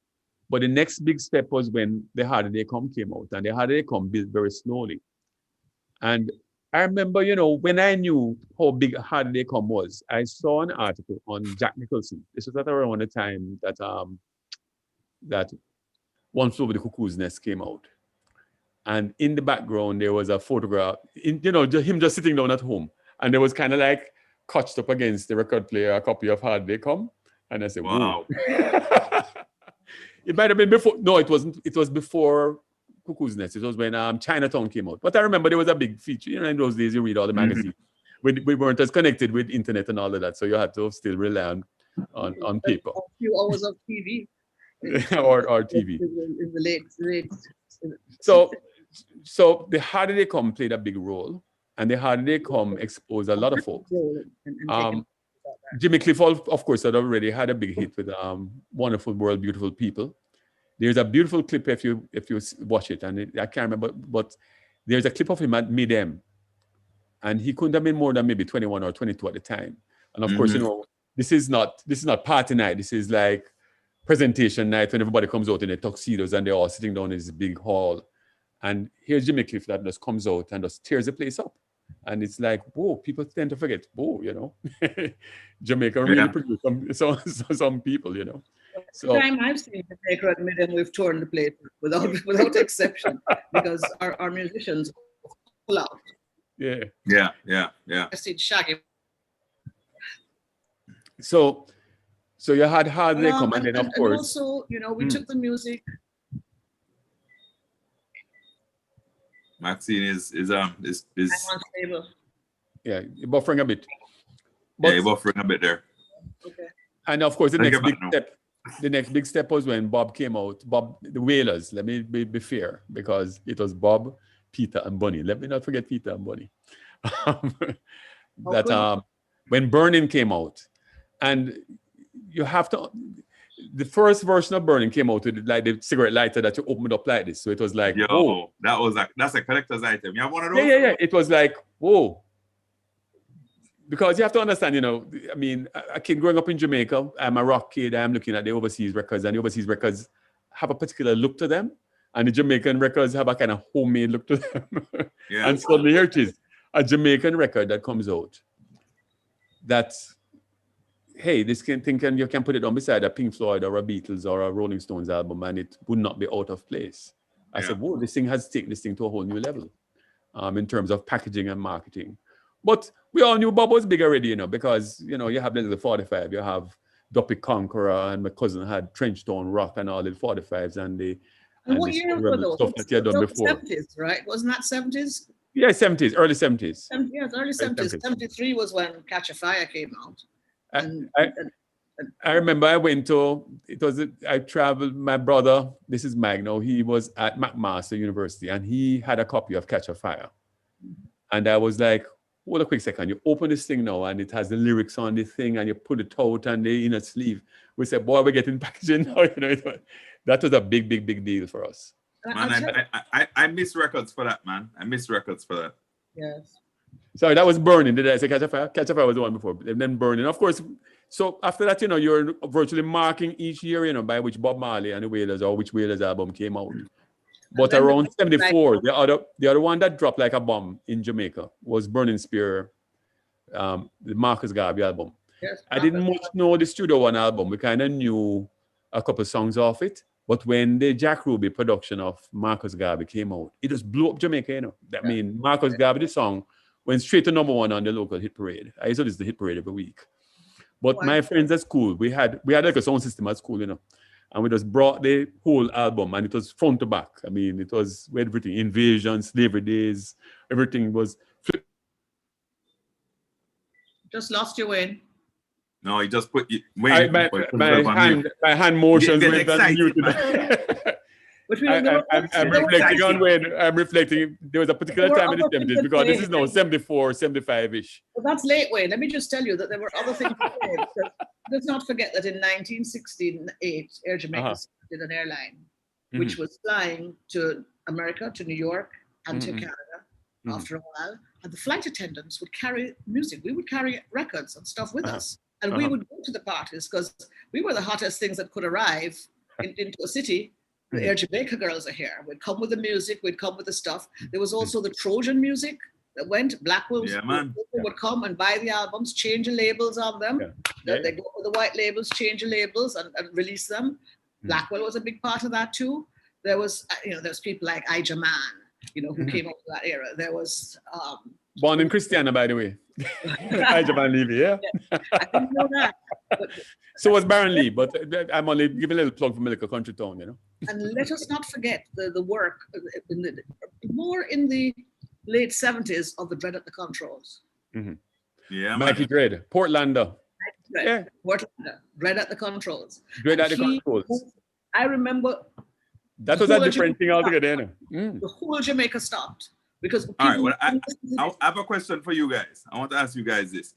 But the next big step was when The Harder They Come came out, and The Harder They Come built very slowly. And I remember, when I knew how big Harder They Come was, I saw an article on Jack Nicholson. This was at around the time that Once Over the Cuckoo's Nest came out. And in the background, there was a photograph, him just sitting down at home. And there was kind of like cotched up against the record player, a copy of Harder They Come. And I said, wow. It might have been before. No, it wasn't. It was before Cuckoo's Nest. It was when Chinatown came out. But I remember there was a big feature. In those days, you read all the magazines. We weren't as connected with internet and all of that. So you had to still rely on paper. A few hours of TV. or TV. In the late. So The Harder They Come played a big role. And The Harder They Come exposed a lot of folks. Jimmy Cliff, of course, had already had a big hit with Wonderful World, Beautiful People. There's a beautiful clip if you watch it, and I can't remember, but there's a clip of him at Mid-M, and he couldn't have been more than maybe 21 or 22 at the time. And of course, this is not party night. This is like presentation night when everybody comes out in their tuxedos and they're all sitting down in this big hall. And here's Jimmy Cliff that just comes out and just tears the place up. And it's like, whoa, people tend to forget, Jamaica really produced some people, So time I've seen Jamaica at Mid-M, we've torn the place without exception, because our musicians pull out. Yeah. I see Shaggy. So you had Harder They Come, and then of course. And also, we took the music. Maxine is unstable. Yeah, you're buffering a bit. You're buffering a bit there. Okay. And of course, the next big step was when Bob came out. Bob, the Wailers. Let me be fair, because it was Bob, Peter, and Bunny. Let me not forget Peter and Bunny. When Burning came out, and you have to. The first version of Burning came out with like the cigarette lighter that you opened up like this. So it was like, whoa. That's a collector's item. You have one of those? Yeah. It was like, whoa. Because you have to understand, I mean, a kid growing up in Jamaica, I'm a rock kid, I'm looking at the overseas records, and the overseas records have a particular look to them. And the Jamaican records have a kind of homemade look to them. Yeah. And suddenly here it is, a Jamaican record that comes out. That's, hey, you can put it on beside a Pink Floyd or a Beatles or a Rolling Stones album, and it would not be out of place. I said, whoa, this thing has taken this thing to a whole new level in terms of packaging and marketing. But we all knew Bob was big already, because, you have the 45, you have Duppy Conqueror, and my cousin had Trenchtown Rock and all the 45s and what year were those? Stuff that he had done before. 70s, right? Wasn't that 70s? Yeah, 70s, early 70s. Yes, early 70s. 73 was when Catch a Fire came out. And I remember I traveled, my brother, this is Mike now, he was at McMaster University and he had a copy of Catch a Fire. And I was like, hold a quick second, you open this thing now and it has the lyrics on the thing and you put it out and the inner sleeve. We said, boy, we're getting packaging now. That was a big, big, big deal for us. Man, I miss records for that, man. I miss records for that. Yes. Sorry, that was Burning. Did I say Catch a Fire? Catch a Fire was the one before, and then Burning. Of course, so after that, you're virtually marking each year, by which Bob Marley and the Wailers or which Wailers album came out. But around 74, the other one that dropped like a bomb in Jamaica was Burning Spear, the Marcus Garvey album. Yes, I didn't much know the Studio One album. We kind of knew a couple songs off it. But when the Jack Ruby production of Marcus Garvey came out, it just blew up Jamaica, That means Marcus Garvey, the song, went straight to #1 on the local hit parade. I used to listen to the hit parade every week. But my friends at school, we had like a sound system at school, and we just brought the whole album and it was front to back. I mean, it was everything, Invasion, Slavery Days, everything was. Just lost you, Wayne. No, he just put Wayne. My hand motions went excited, I'm reflecting on when I'm reflecting. There was a particular time in the 70s because this is now 74, 75-ish. Well, that's late, Wayne. Let me just tell you that there were other things to say. Let's not forget that in 1968, Air Jamaica started an airline which was flying to America, to New York, and to Canada after a while. And the flight attendants would carry music. We would carry records and stuff with us. And we would go to the parties because we were the hottest things that could arrive into a city. The Air Jamaica girls are here. We'd come with the music, we'd come with the stuff. There was also the Trojan music that went. Black Wolves would come and buy the albums, change the labels on them. They go with the white labels, change the labels and release them. Blackwell was a big part of that too. There was, there's people like Ija Man, who came up with that era. There was born in Christiana, by the way. Ija Man Levy, yeah. I didn't know that. But, so was Baron Lee, but I'm only giving a little plug for Milica Country Town, And let us not forget the work more in the late 70s of the Dread at the Controls. Yeah, Mikey Dread, Portlander. Portlander, Dread at the Controls. Dread at the Controls. I remember that was a different thing altogether. The whole Jamaica stopped because. All right, well, I have a question for you guys. I want to ask you guys this: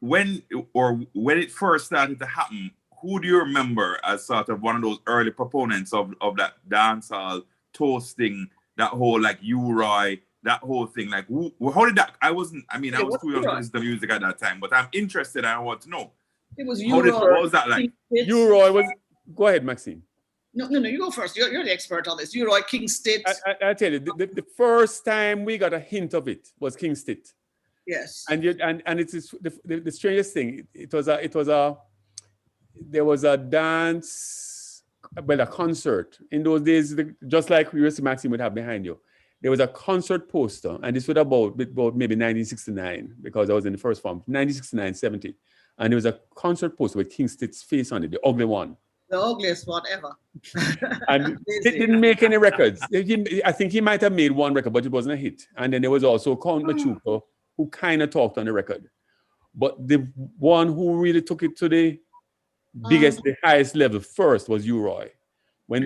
when it first started to happen, who do you remember as sort of one of those early proponents of that dancehall toasting, that whole like U-Roy, that whole thing? Like, how did that? I was too young to listen to music at that time, but I'm interested. I want to know. It was U-Roy. What was that like? U-Roy was. Go ahead, Maxine. No, you go first. You're the expert on this. U-Roy, King Stit. I tell you, the first time we got a hint of it was King Stit. Yes. And it is the strangest thing. There was a dance, a concert in those days. Just like Maxine would have behind you, there was a concert poster, and this was about maybe 1969 because I was in the first form, 1969, 70, and there was a concert poster with King Stit's face on it, the ugly one. The ugliest one ever. And it didn't make any records. I think he might have made one record, but it wasn't a hit. And then there was also Count Machuca, who kind of talked on the record. But the one who really took it to the biggest, the highest level first was U-Roy. When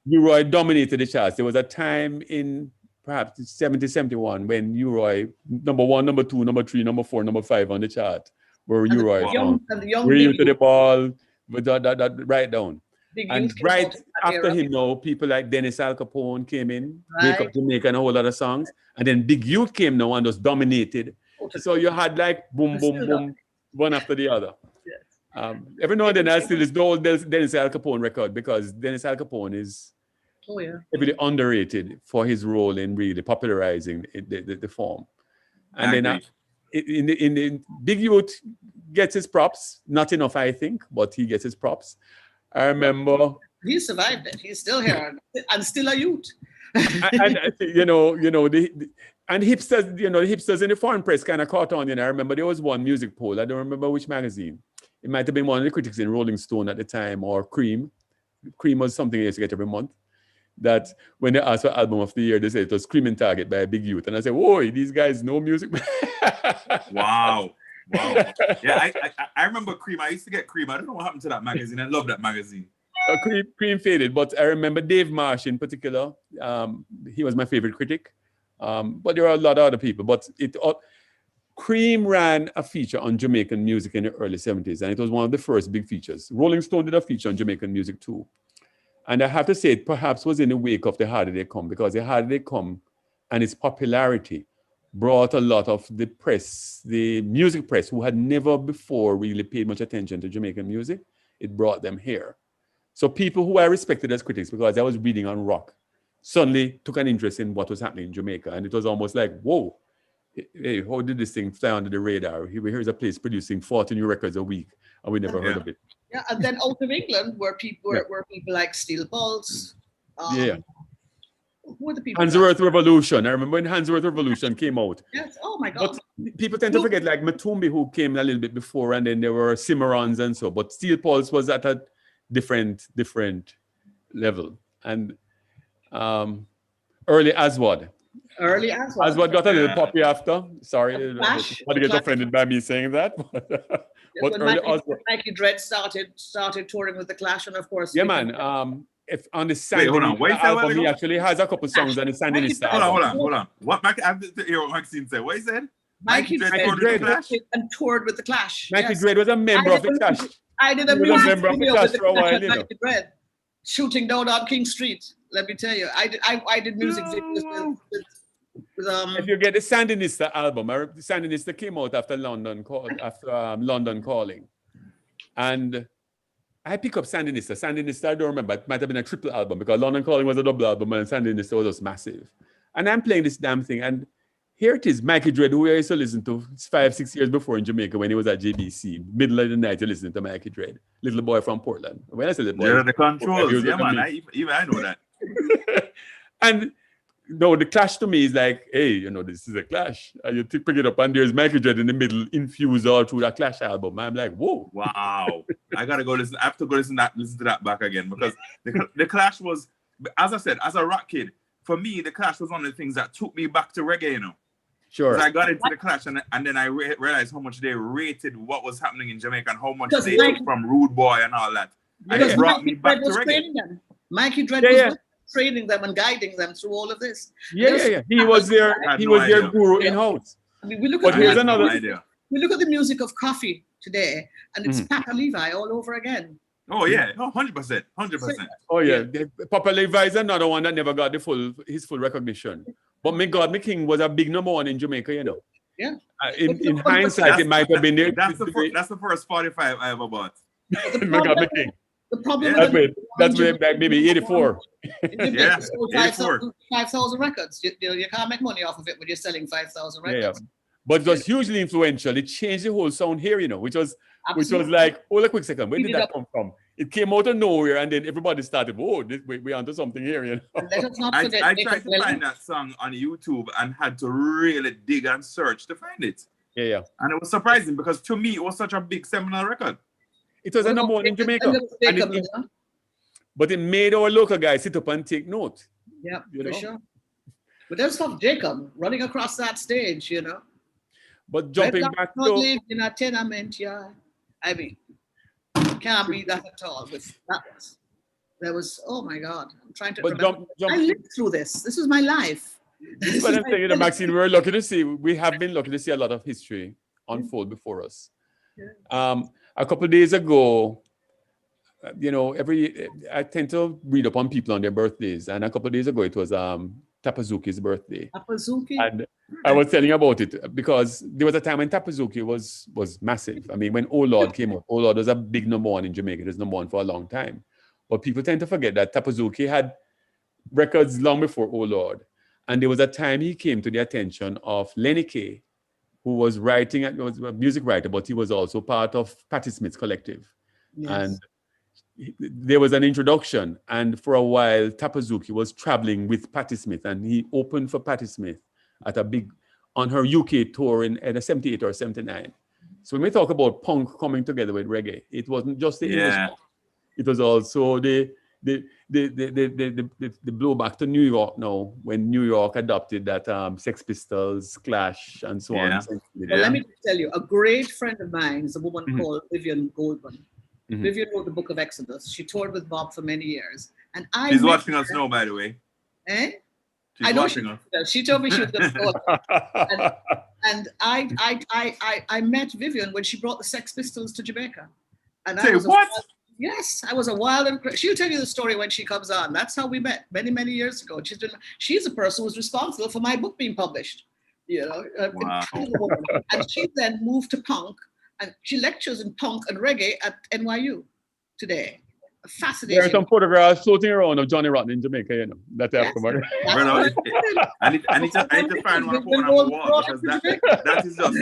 U-Roy dominated the charts, there was a time in perhaps 70, 71 when U-Roy, number 1, number 2, number 3, number 4, number 5 on the chart, where U-Roy found. We're you to the ball. With that right down. And right after him now, people like Dennis Al Capone came in, Wake Up Jamaica and a whole lot of songs. And then Big Youth came now and just dominated. So you had like boom, boom, boom, one after the other. Yes. Every now and then I still listen to the old Dennis Al Capone record because Dennis Al Capone is heavily underrated for his role in really popularizing the form. And then in the Big Youth gets his props, not enough, I think, but he gets his props. I remember he survived it. He's still here and still a youth. and the hipsters, the hipsters in the foreign press kind of caught on. I remember there was one music poll. I don't remember which magazine. It might have been one of the critics in Rolling Stone at the time, or Cream. Cream was something I used to get every month. That when they asked for album of the year, they said it was Screaming Target by Big Youth. And I said, whoa, these guys know music. Wow. Wow. Yeah, I remember Cream. I used to get Cream. I don't know what happened to that magazine. I love that magazine. Cream faded, but I remember Dave Marsh in particular. He was my favorite critic. But there are a lot of other people. But Cream ran a feature on Jamaican music in the early 70s, and it was one of the first big features. Rolling Stone did a feature on Jamaican music too. And I have to say, it perhaps was in the wake of The Harder They Come, because The Harder They Come and its popularity brought a lot of the press, the music press, who had never before really paid much attention to Jamaican music. It brought them here. So people who I respected as critics, because I was reading on rock, suddenly took an interest in what was happening in Jamaica. And it was almost like, whoa, hey, how did this thing fly under the radar? Here's a place producing 40 new records a week, and we never heard of it. Yeah, and then out of England, where people like Steel Pulse. Who are the people? Handsworth Revolution. I remember when Handsworth Revolution came out. Yes. Oh my God. But people tend to forget, like Matumbi, who came a little bit before, and then there were Cimarrons and so. But Steel Pulse was at a different level. And early Aswad. Aswad got a little poppy after. Sorry, somebody gets offended by me saying that. But early Mikie Dread started touring with the Clash, and of course. Yeah, man. If on the Sandinista album, he actually has a couple songs on the Sandinista album. Hold on. What I have to hear what Maxine said. What he said? Mikie Dread and toured with the Clash. Mikie Dread was a member of the Clash. I did a music video with the Clash and Mikie Dread, shooting down on King Street. Let me tell you, I did music videos with If you get the Sandinista album, the Sandinista came out after London Calling, and I pick up Sandinista. Sandinista, I don't remember. It might have been a triple album, because London Calling was a double album and Sandinista was just massive. And I'm playing this damn thing, and here it is, Mikie Dread, who I used to listen to 5-6 years before in Jamaica when he was at JBC. Middle of the night, you listen to Mikie Dread, little boy from Portland. When I say little boy, yeah, the controls. Yeah, man. I know that. And no, the Clash to me is like, hey, this is a Clash. And you pick it up, and there's Mikie Dread in the middle, infused all through that Clash album. I'm like, whoa. Wow. I gotta go listen. I have to go listen to that back again, because the Clash was, as I said, as a rock kid, for me, the Clash was one of the things that took me back to reggae, Sure. I got into the Clash, and then I realized how much they rated what was happening in Jamaica and how much they took from Rude Boy and all that. And it brought me back to reggae. Mikie Dread was training them and guiding them through all of this. Yeah. He was their guru in house. I mean, we look at the music of Coffee today, and it's Papa Levi all over again. Oh yeah, 100%, 100%. Oh yeah, Papa Levi is another one that never got his full recognition. But My God, My King was a big number one in Jamaica, Yeah. In hindsight, it might have been there. That's the first 45 I ever bought. My God, My King. The problem that's way back, maybe 84. Yeah, 5,000 records. You can't make money off of it when you're selling 5,000 records. Yeah. But it was hugely influential. It changed the whole sound here, which was like, hold a quick second, where did that come from? It came out of nowhere, and then everybody started, whoa, we're onto something here, Let us not I forget. tried to find that song on YouTube and had to really dig and search to find it. Yeah. And it was surprising, because to me, it was such a big seminal record. It was a number one in Jamaica. But it made our local guys sit up and take note. Yeah, for sure. But there's stuff Jacob running across that stage, But jumping back to... live in a tenement yard. I mean, can't be that at all. There was, oh my God. I'm trying to remember. I lived through this. This was my life. But I'm saying, Maxine, we have been lucky to see a lot of history unfold before us. Yeah. A couple of days ago, I tend to read up on people on their birthdays, and a couple of days ago it was Tapazuki's birthday. Tapazuki? And I was telling about it because there was a time when Tapazuki was massive. I mean, when Oh Lord came out, Oh Lord was a big number one in Jamaica. It was number one for a long time. But people tend to forget that Tapazuki had records long before Oh Lord. And there was a time he came to the attention of Lenny Kay, who was was a music writer, but he was also part of Patti Smith's collective. Yes. And there was an introduction, and for a while, Tapazuki was traveling with Patti Smith, and he opened for Patti Smith on her UK tour in 78 or 79. So when we talk about punk coming together with reggae, it wasn't just the English punk. It was also the blowback to New York now, when New York adopted that Sex Pistols, Clash, and so on. Well, let me just tell you, a great friend of mine is a woman called Vivian Goldman. Vivian wrote the Book of Exodus. She toured with Bob for many years. And she's watching us now, by the way. Eh? She's watching us. She told me she was going to go. And I met Vivian when she brought the Sex Pistols to Jamaica. And Say what? Yes, I was a wild and she'll tell you the story when she comes on. That's how we met many years ago. She's a person who was responsible for my book being published. You know, wow. And she then moved to punk, and she lectures in punk and reggae at NYU today. Fascinating. There are some photographs floating around of Johnny Rotten in Jamaica, you know. That's after. I need to find one on the wall, because that is just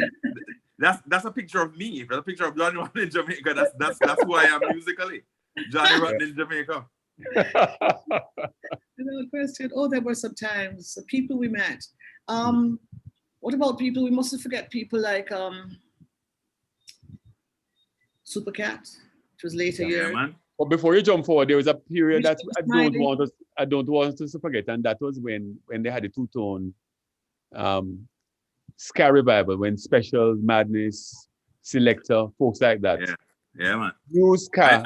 that's a picture of me. That's a picture of Johnny Rotten in Jamaica. That's who I am musically. Johnny Rotten in Jamaica. Question. Oh, there were some times the people we met. What about people? We mustn't forget people like Supercat, which was later years. Man. But before you jump forward, there was a period that I don't want us to forget, and that was when they had the two-tone ska revival, when Special, Madness, Selector, folks like that. Yeah, man. New ska.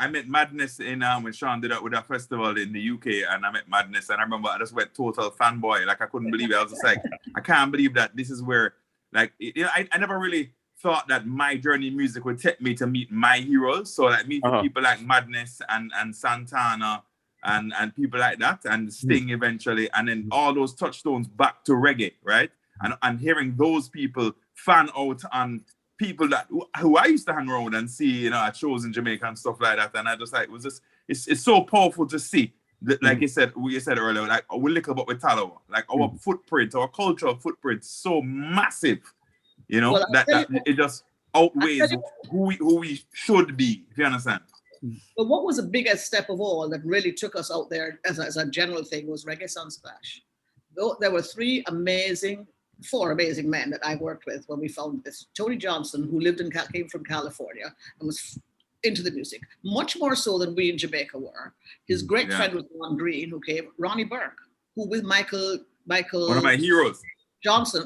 I met Madness in when Sean did that with a festival in the UK, and I met Madness, and I remember I just went total fanboy. Like, I couldn't believe it. I was just like, I can't believe that this is where, like, you know, I never really thought that my journey in music would take me to meet my heroes. So like meeting people like Madness and Santana and people like that, and Sting eventually, and then all those touchstones back to reggae, right? And hearing those people fan out on people that who I used to hang around and see, you know, at shows in Jamaica and stuff like that. And I just like, it was just, it's so powerful to see. Like you said earlier, like we look about with Talawa, like our footprint, our cultural footprint, so massive, you know, that it just outweighs who we should be, if you understand. But what was the biggest step of all that really took us out there as a general thing was Reggae Sunsplash. There were four amazing men that I worked with when we found this. Tony Johnson, who came from California and was into the music, much more so than we in Jamaica were. His great friend was Ron Green, who came. Ronnie Burke, who with Michael, one of my heroes, Johnson,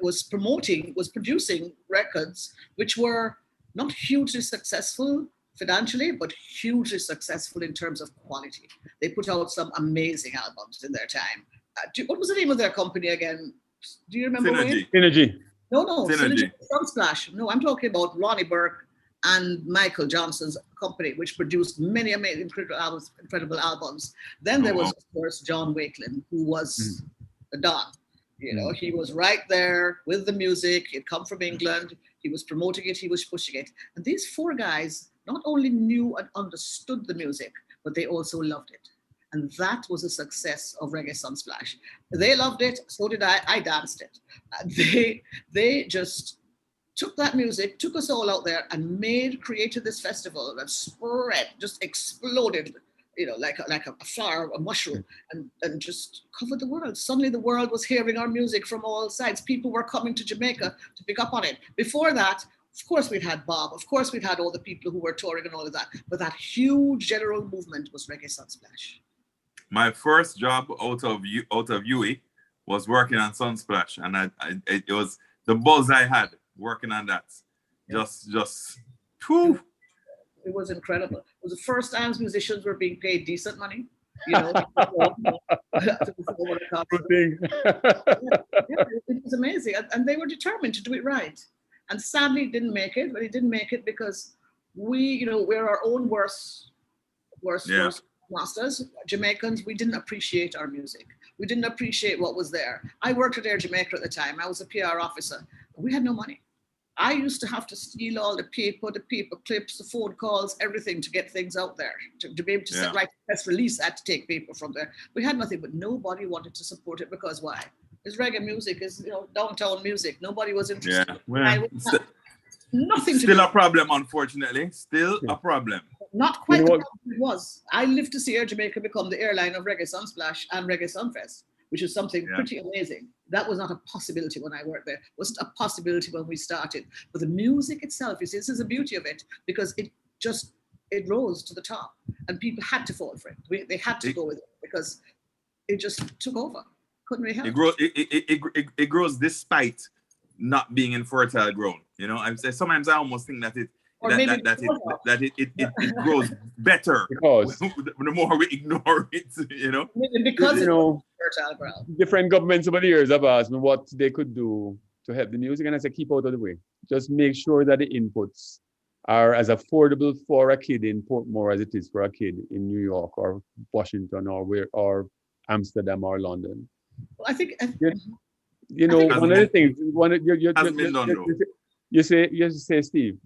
was producing records which were not hugely successful financially, but hugely successful in terms of quality. They put out some amazing albums in their time. What was the name of their company again? Do you remember? Synergy. No. Synergy. Sunsplash. No, I'm talking about Ronnie Burke and Michael Johnson's company, which produced many amazing, incredible albums. Then there was, of course, John Wakelin, who was the Don. You know, he was right there with the music. He'd come from England. He was promoting it. He was pushing it. And these four guys not only knew and understood the music, but they also loved it. And that was a success of Reggae Sunsplash. They loved it, so did I. I danced it. They just took that music, took us all out there, and created this festival that spread, just exploded, you know, like a flower, a mushroom, and just covered the world. Suddenly the world was hearing our music from all sides. People were coming to Jamaica to pick up on it. Before that, of course, we'd had Bob. Of course, we'd had all the people who were touring and all of that. But that huge general movement was Reggae Sunsplash. My first job out of UE was working on Sunsplash, and it was the buzz I had working on that. Just whew. It was incredible. It was the first time musicians were being paid decent money. You know, it was amazing, and they were determined to do it right. And sadly, it didn't make it. But it didn't make it because we're our own worst masters. Jamaicans, we didn't appreciate our music. We didn't appreciate what was there. I worked at Air Jamaica at the time. I was a PR officer. We had no money. I used to have to steal all the paper clips, the phone calls, everything to get things out there. To be able to write a press release, I had to take paper from there. We had nothing, but nobody wanted to support it because why? It's reggae music, it's downtown music. Nobody was interested. Yeah. Well, nothing. Still a problem, unfortunately. Still a problem. Not quite the problem it was. I lived to see Air Jamaica become the airline of Reggae Sunsplash and Reggae Sunfest, which is something pretty amazing. That was not a possibility when I worked there. It wasn't a possibility when we started. But the music itself, you see, this is the beauty of it, because it just it rose to the top, and people had to fall for it. They had to go with it because it just took over. Couldn't really help it grows despite not being in fertile ground. You know, sometimes I almost think that it grows better because the more we ignore it. You know, because fertile ground. Different governments over the years have asked me what they could do to help the music, and I said, keep out of the way. Just make sure that the inputs are as affordable for a kid in Portmore as it is for a kid in New York or Washington or Amsterdam or London. Well, I think you know, one of the things you say, Steve.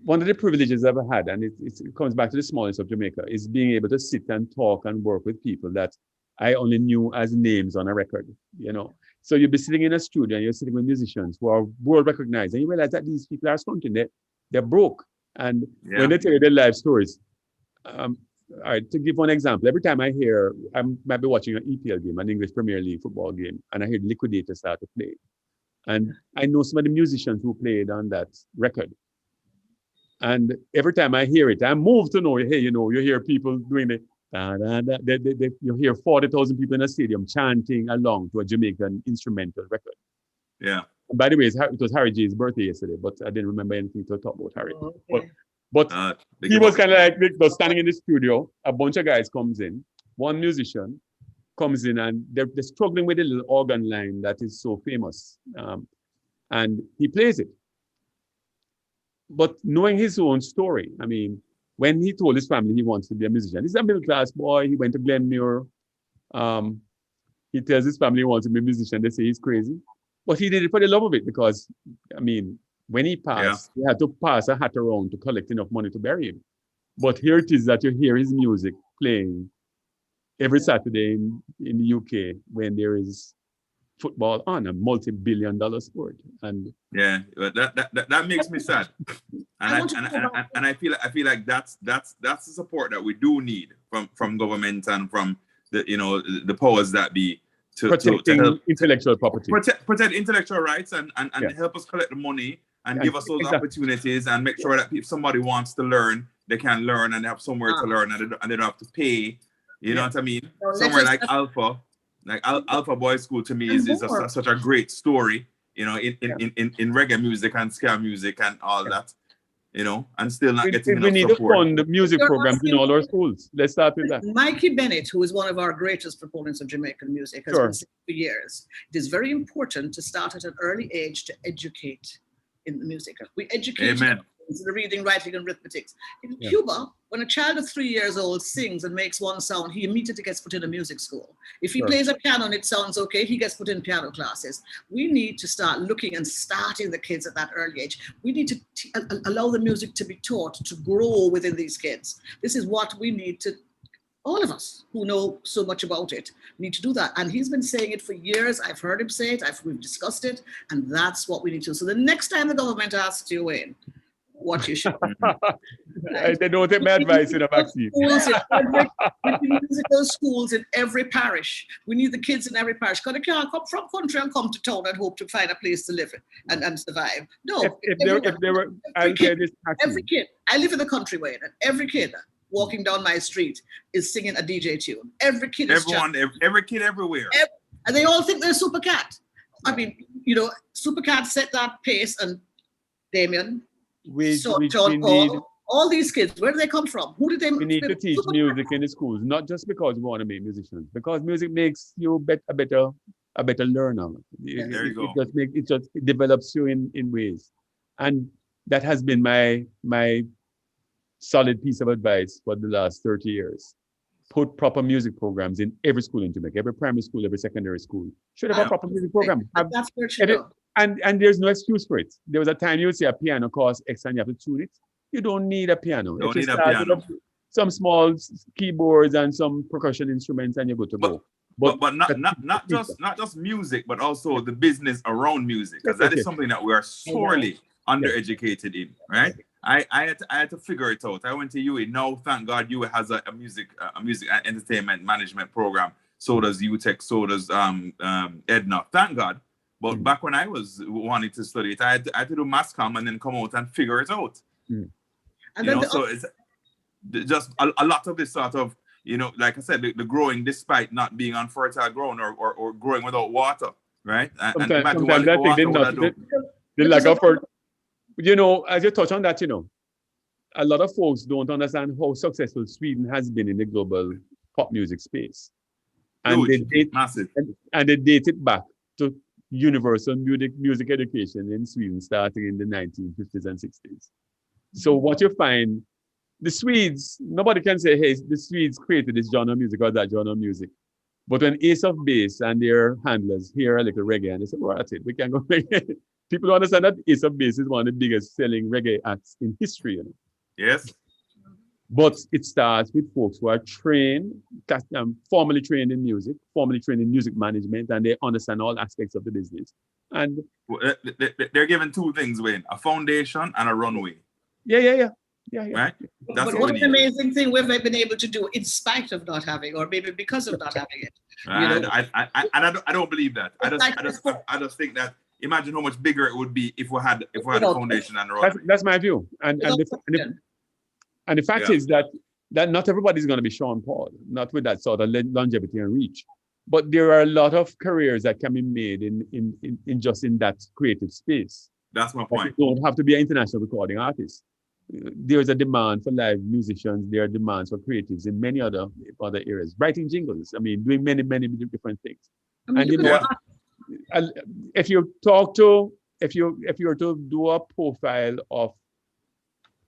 One of the privileges I've had, and it comes back to the smallness of Jamaica, is being able to sit and talk and work with people that I only knew as names on a record. You know, so you'll be sitting in a studio and you're sitting with musicians who are world recognized, and you realize that these people are stunting. They're broke, and when they tell you their life stories. All right, to give one example, every time I might be watching an EPL game, an English Premier League football game, and I hear the Liquidators start to play. And I know some of the musicians who played on that record. And every time I hear it, I'm moved to know, hey, you know, you hear people doing the you hear 40,000 people in a stadium chanting along to a Jamaican instrumental record. Yeah. And by the way, it was Harry J's birthday yesterday, but I didn't remember anything to talk about Harry. Oh, okay. But he was kind of like standing in the studio. A bunch of guys comes in. One musician comes in, and they're struggling with a little organ line that is so famous, and he plays it. But knowing his own story, I mean, when he told his family he wants to be a musician, he's a middle class boy. He went to Glenmuir. He tells his family he wants to be a musician. They say he's crazy, but he did it for the love of it because, I mean, when he passed, he had to pass a hat around to collect enough money to bury him. But here it is that you hear his music playing every Saturday in the UK when there is football on, a multi-billion-dollar sport. And that makes me sad. And I feel like that's the support that we do need from government and from the powers that be to help intellectual property, protect intellectual rights and help us collect the money and give us those opportunities and make sure that if somebody wants to learn, they can learn and they have somewhere to learn and they don't have to pay. You know what I mean? Somewhere like Alpha. Like Alpha Boys School to me is such a great story, you know, in reggae music and ska music and all that, you know, and still not getting enough support. We need to fund the music programs in all our schools. Let's start with that. Mikie Bennett, who is one of our greatest proponents of Jamaican music, has been saying for years, it is very important to start at an early age to educate in the music. We educate in the reading, writing, and arithmetics. In Cuba, when a child of 3 years old sings and makes one sound, he immediately gets put in a music school. If he plays a piano and it sounds okay, he gets put in piano classes. We need to start looking and starting the kids at that early age. We need to allow the music to be taught to grow within these kids. This is what we need to, all of us who know so much about it, need to do that. And he's been saying it for years. I've heard him say it, we've discussed it, and that's what we need to do. So the next time the government asks you, Wayne, what you should They don't take my advice in a vaccine. Musical schools in every parish. We need the kids in every parish. Because they can't come from country and come to town and hope to find a place to live and survive. No. Every kid. I live in the country, Wayne, and every kid walking down my street is singing a DJ tune. Every kid is every kid everywhere. And they all think they're Super Cat. I mean, you know, Super Cat set that pace, and Damien, all these kids, where do they come from? Who did they? We need to teach music in the schools, not just because we want to be musicians, because music makes you a better learner. There you go. It just develops you in ways, and that has been my solid piece of advice for the last 30 years. Put proper music programs in every school in Jamaica, every primary school, every secondary school should have a proper music program. That's where it should go. And there's no excuse for it. There was a time you would say a piano costs X and you have to tune it. You don't need a piano. You don't need a piano. Some small keyboards and some percussion instruments, and you're good to go. But not just music, but also the business around music, because that is something that we are sorely undereducated in, right? I had to figure it out. I went to UA. Now, thank God, UA has a music and entertainment management program. So does UTech. So does Edna. Thank God. But back when I was wanting to study it, I had to do mass comm and then come out and figure it out. And And you then know, so it's just a lot of this sort of, you know, like I said, the growing despite not being on fertile ground or growing without water, right? Sometimes I think water, they lack of effort. You know, as you touch on that, you know, a lot of folks don't understand how successful Sweden has been in the global pop music space. And massive. And they date it back to universal music education in Sweden starting in the 1950s and 60s. So what you find, the Swedes, nobody can say, hey, the Swedes created this genre of music or that genre of music. But when Ace of Base and their handlers hear a little reggae and they say, well, that's it, we can go reggae. People don't understand that Ace of Base is one of the biggest selling reggae acts in history. You know? Yes. But it starts with folks who are trained, formally trained in music, formally trained in music management, and they understand all aspects of the business. And they're given two things, Wayne, a foundation and a runway. Yeah. Right? But what an amazing thing we've been able to do in spite of not having, or maybe because of not having it. You know? I don't believe that. I just think that imagine how much bigger it would be if we had a foundation and a runway. That's my view. And the fact is that not everybody's going to be Sean Paul, not with that sort of longevity and reach. But there are a lot of careers that can be made in just in that creative space. That's my point. You don't have to be an international recording artist. There's a demand for live musicians. There are demands for creatives in many other areas. Writing jingles. I mean, doing many different things. And you know, if you were to do a profile of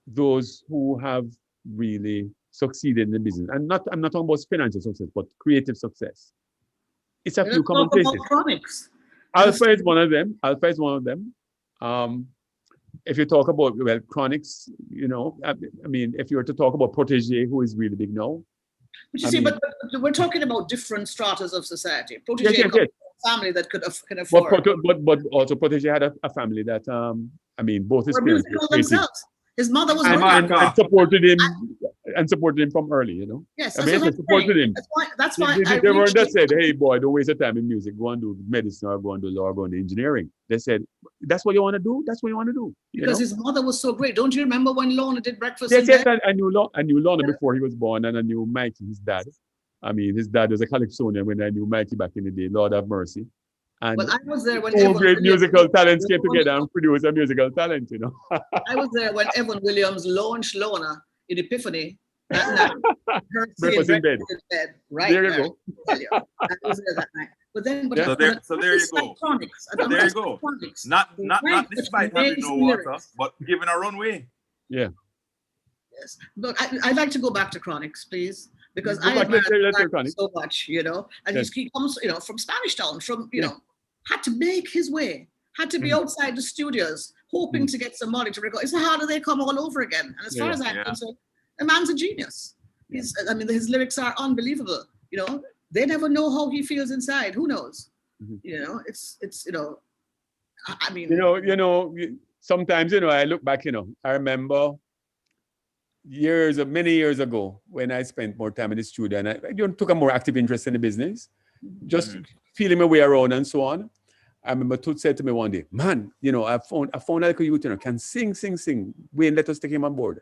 those who have really succeeded in the business, and I'm not talking about financial success, but creative success. It's a few common places. Alpha is one of them. If you talk about Chronics, you know, I mean, if you were to talk about Protégé, who is really big now. But you see, but we're talking about different stratas of society. Protégé comes from a family that can afford. But also Protégé had a family that, I mean, both his parents were themselves. His mother was and supported him from early, you know. Yes, I mean, they supported him. That's why they weren't that said, hey boy, don't waste your time in music. Go and do medicine or go and do law or go and do engineering. They said, that's what you want to do. That's what you want to do. Because his mother was so great. Don't you remember when Lorna did breakfast? Yes, I knew Lorna before he was born, and I knew Mikie, his dad. I mean, his dad was a calypsonian when I knew Mikie back in the day. Lord have mercy. And I was there when all great musical talents came together and produced a musical talent, you know. I was there when Evan Williams launched Lorna in Epiphany that night. Breakfast in bed. Right there you go. I was there that night. But then, so there you go. There you go. Not despite having no water, but giving a runway. Yeah. Yes. But I'd like to go back to Chronics, please. Because I admire so much, you know, and he comes, you know, from Spanish Town, had to make his way, had to be outside the studios, hoping to get some money to record. So how do they come all over again? And as far as I'm concerned, the man's a genius. His lyrics are unbelievable. You know, they never know how he feels inside. Who knows? You know, it's you know, I mean, you know, sometimes, you know, I look back, you know, I remember many years ago when I spent more time in the studio and I took a more active interest in the business, just feeling my way around and so on. I remember Toots said to me one day, man, you know, I found a little youth, you know, can sing. Wayne, let us take him on board.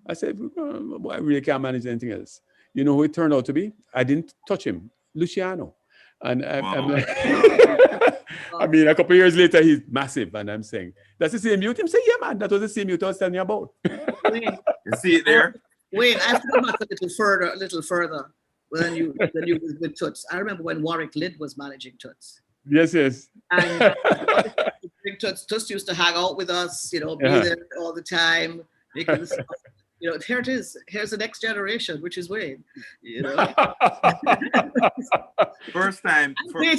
I said, I really can't manage anything else. You know who it turned out to be? I didn't touch him, Luciano. And I'm like, I mean, a couple of years later, he's massive. And I'm saying, that's the same youth? Him say, yeah, man, that was the same youth I was telling you about. You see it there? Wayne, I have to go back a little further than you with Toots. I remember when Warwick Lidd was managing Toots. Yes. And Toots used to hang out with us, you know, be there all the time, making stuff. You know, here it is. Here's the next generation, which is Wayne. You know, first time I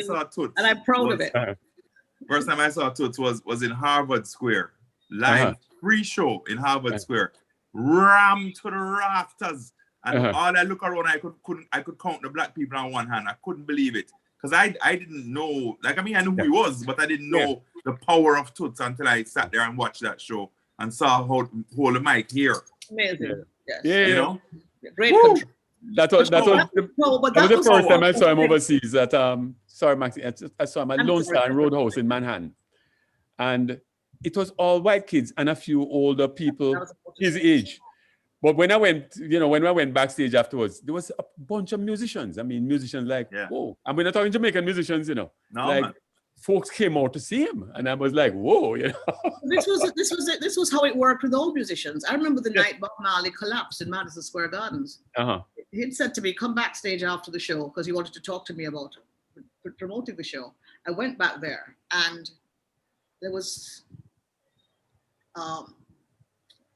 saw Toots, and I'm proud of it. First time I saw Toots was in Harvard Square, live free show in Harvard Square, rammed to the rafters, and all I look around, I could count the black people on one hand. I couldn't believe it because I didn't know. Like, I mean, I knew who he was, but I didn't know the power of Toots until I sat there and watched that show and saw how hold the mic here. Amazing. Yes. Yeah. You know? Great country. That was the first time I saw him overseas at Maxine. I saw him at Lone Star Roadhouse in Manhattan. And it was all white kids and a few older people his age. But when I went, when I went backstage afterwards, there was a bunch of musicians. I mean, musicians like, whoa. And we're not talking Jamaican musicians, No, like man. folks came out to see him. And I was like, whoa, This was how it worked with all musicians. I remember the night Bob Marley collapsed in Madison Square Gardens. He'd said to me, come backstage after the show because he wanted to talk to me about promoting the show. I went back there and there was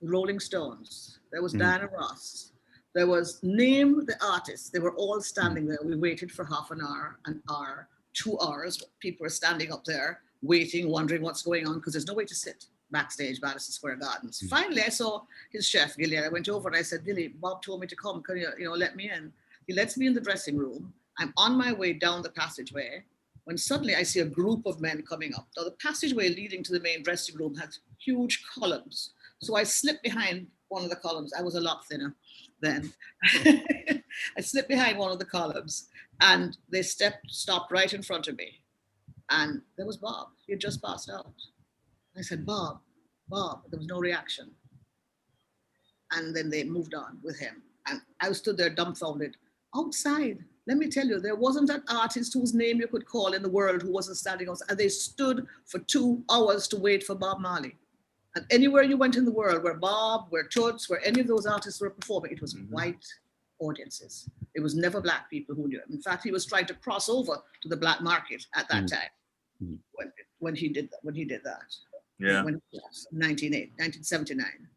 Rolling Stones. There was Diana Ross. There was, name the artists. They were all standing there. We waited for half an hour, 2 hours. People were standing up there, waiting, wondering what's going on, because there's no way to sit backstage, Madison Square Gardens. Finally, I saw his chef, Gilly. I went over and I said, Gilly, Bob told me to come. Can you let me in? He lets me in the dressing room. I'm on my way down the passageway when suddenly I see a group of men coming up. Now, the passageway leading to the main dressing room had huge columns. So I slipped behind one of the columns. I was a lot thinner then. I slipped behind one of the columns and they stopped right in front of me. And there was Bob. He had just passed out. I said, Bob. There was no reaction. And then they moved on with him. And I stood there dumbfounded. Outside, let me tell you, there wasn't an artist whose name you could call in the world who wasn't standing outside. And they stood for 2 hours to wait for Bob Marley. And anywhere you went in the world, where Bob, where Toots, where any of those artists were performing, it was white audiences. It was never black people who knew him. In fact, he was trying to cross over to the black market at that time when he did that. Yeah. When 1979.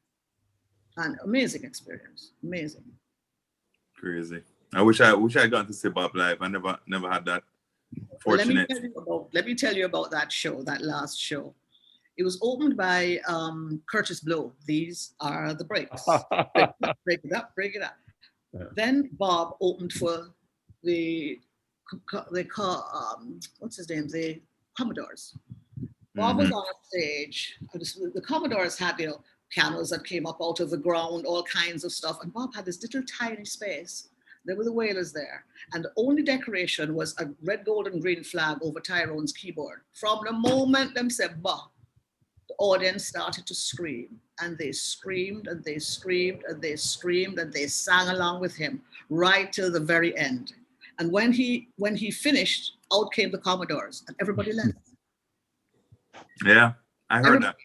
An amazing experience. Amazing. Crazy. I wish I had gotten to see Bob live. I never had that. Fortunate. Let me tell you about that show, that last show. It was opened by Curtis Blow. These are the breaks. Break it up. Yeah. Then Bob opened for the what's his name? The Commodores. Bob was on stage. The Commodores had pianos that came up out of the ground, all kinds of stuff. And Bob had this little tiny space. There were the Wailers there. And the only decoration was a red, gold, and green flag over Tyrone's keyboard. From the moment them said, Bob, the audience started to scream. And they screamed, and they screamed, and they screamed, and they sang along with him right till the very end. And when he finished, out came the Commodores, and everybody left. Yeah, I heard that.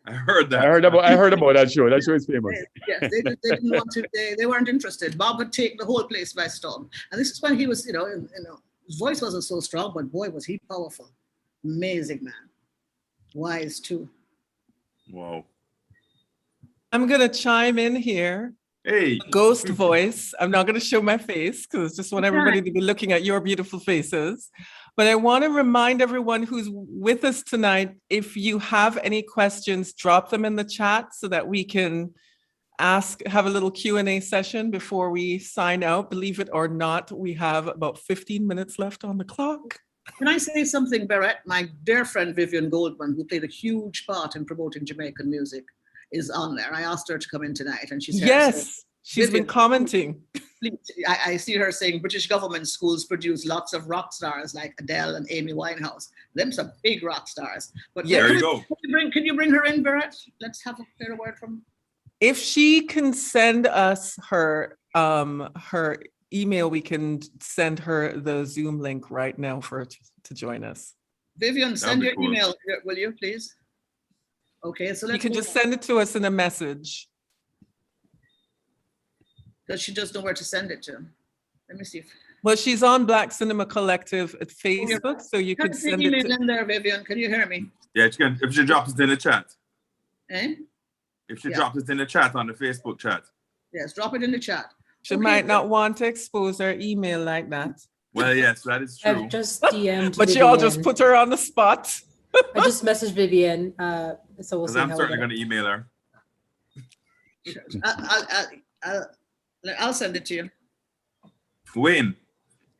I heard about that show. That show is famous. Yes, they didn't want to. They weren't interested. Bob had taken the whole place by storm, and this is when he was, his voice wasn't so strong, but boy, was he powerful. Amazing man, wise too. Wow. I'm gonna chime in here. Hey, ghost voice. I'm not gonna show my face because I just want everybody to be looking at your beautiful faces. But I want to remind everyone who's with us tonight, if you have any questions, drop them in the chat so that we can have a little Q&A session before we sign out. Believe it or not, we have about 15 minutes left on the clock. Can I say something, Berette? My dear friend Vivian Goldman, who played a huge part in promoting Jamaican music, is on there. I asked her to come in tonight and she's here. Yes, she's been commenting. I see her saying British government schools produce lots of rock stars like Adele and Amy Winehouse. Them some big rock stars. But there you go. Can you bring her in, Berette? Let's have a word from. If she can send us her email, we can send her the Zoom link right now for her to join us. Vivian, send your email, will you, please? Okay, so you can just send it to us in a message. Does she just know where to send it to? Let me see. Well, she's on Black Cinema Collective at Facebook, so you could send it to... in there, Vivian. Can you hear me? Yeah, she can, if she drops it in the chat. Eh? If she drops it in the chat on the Facebook chat. Yes, drop it in the chat. She might not want to expose her email like that. Well, yes, that is true. I've just DM'd But y'all just put her on the spot. I just messaged Vivian, so we'll see. I'm certainly going to email her. Sure. I'll send it to you. Wayne,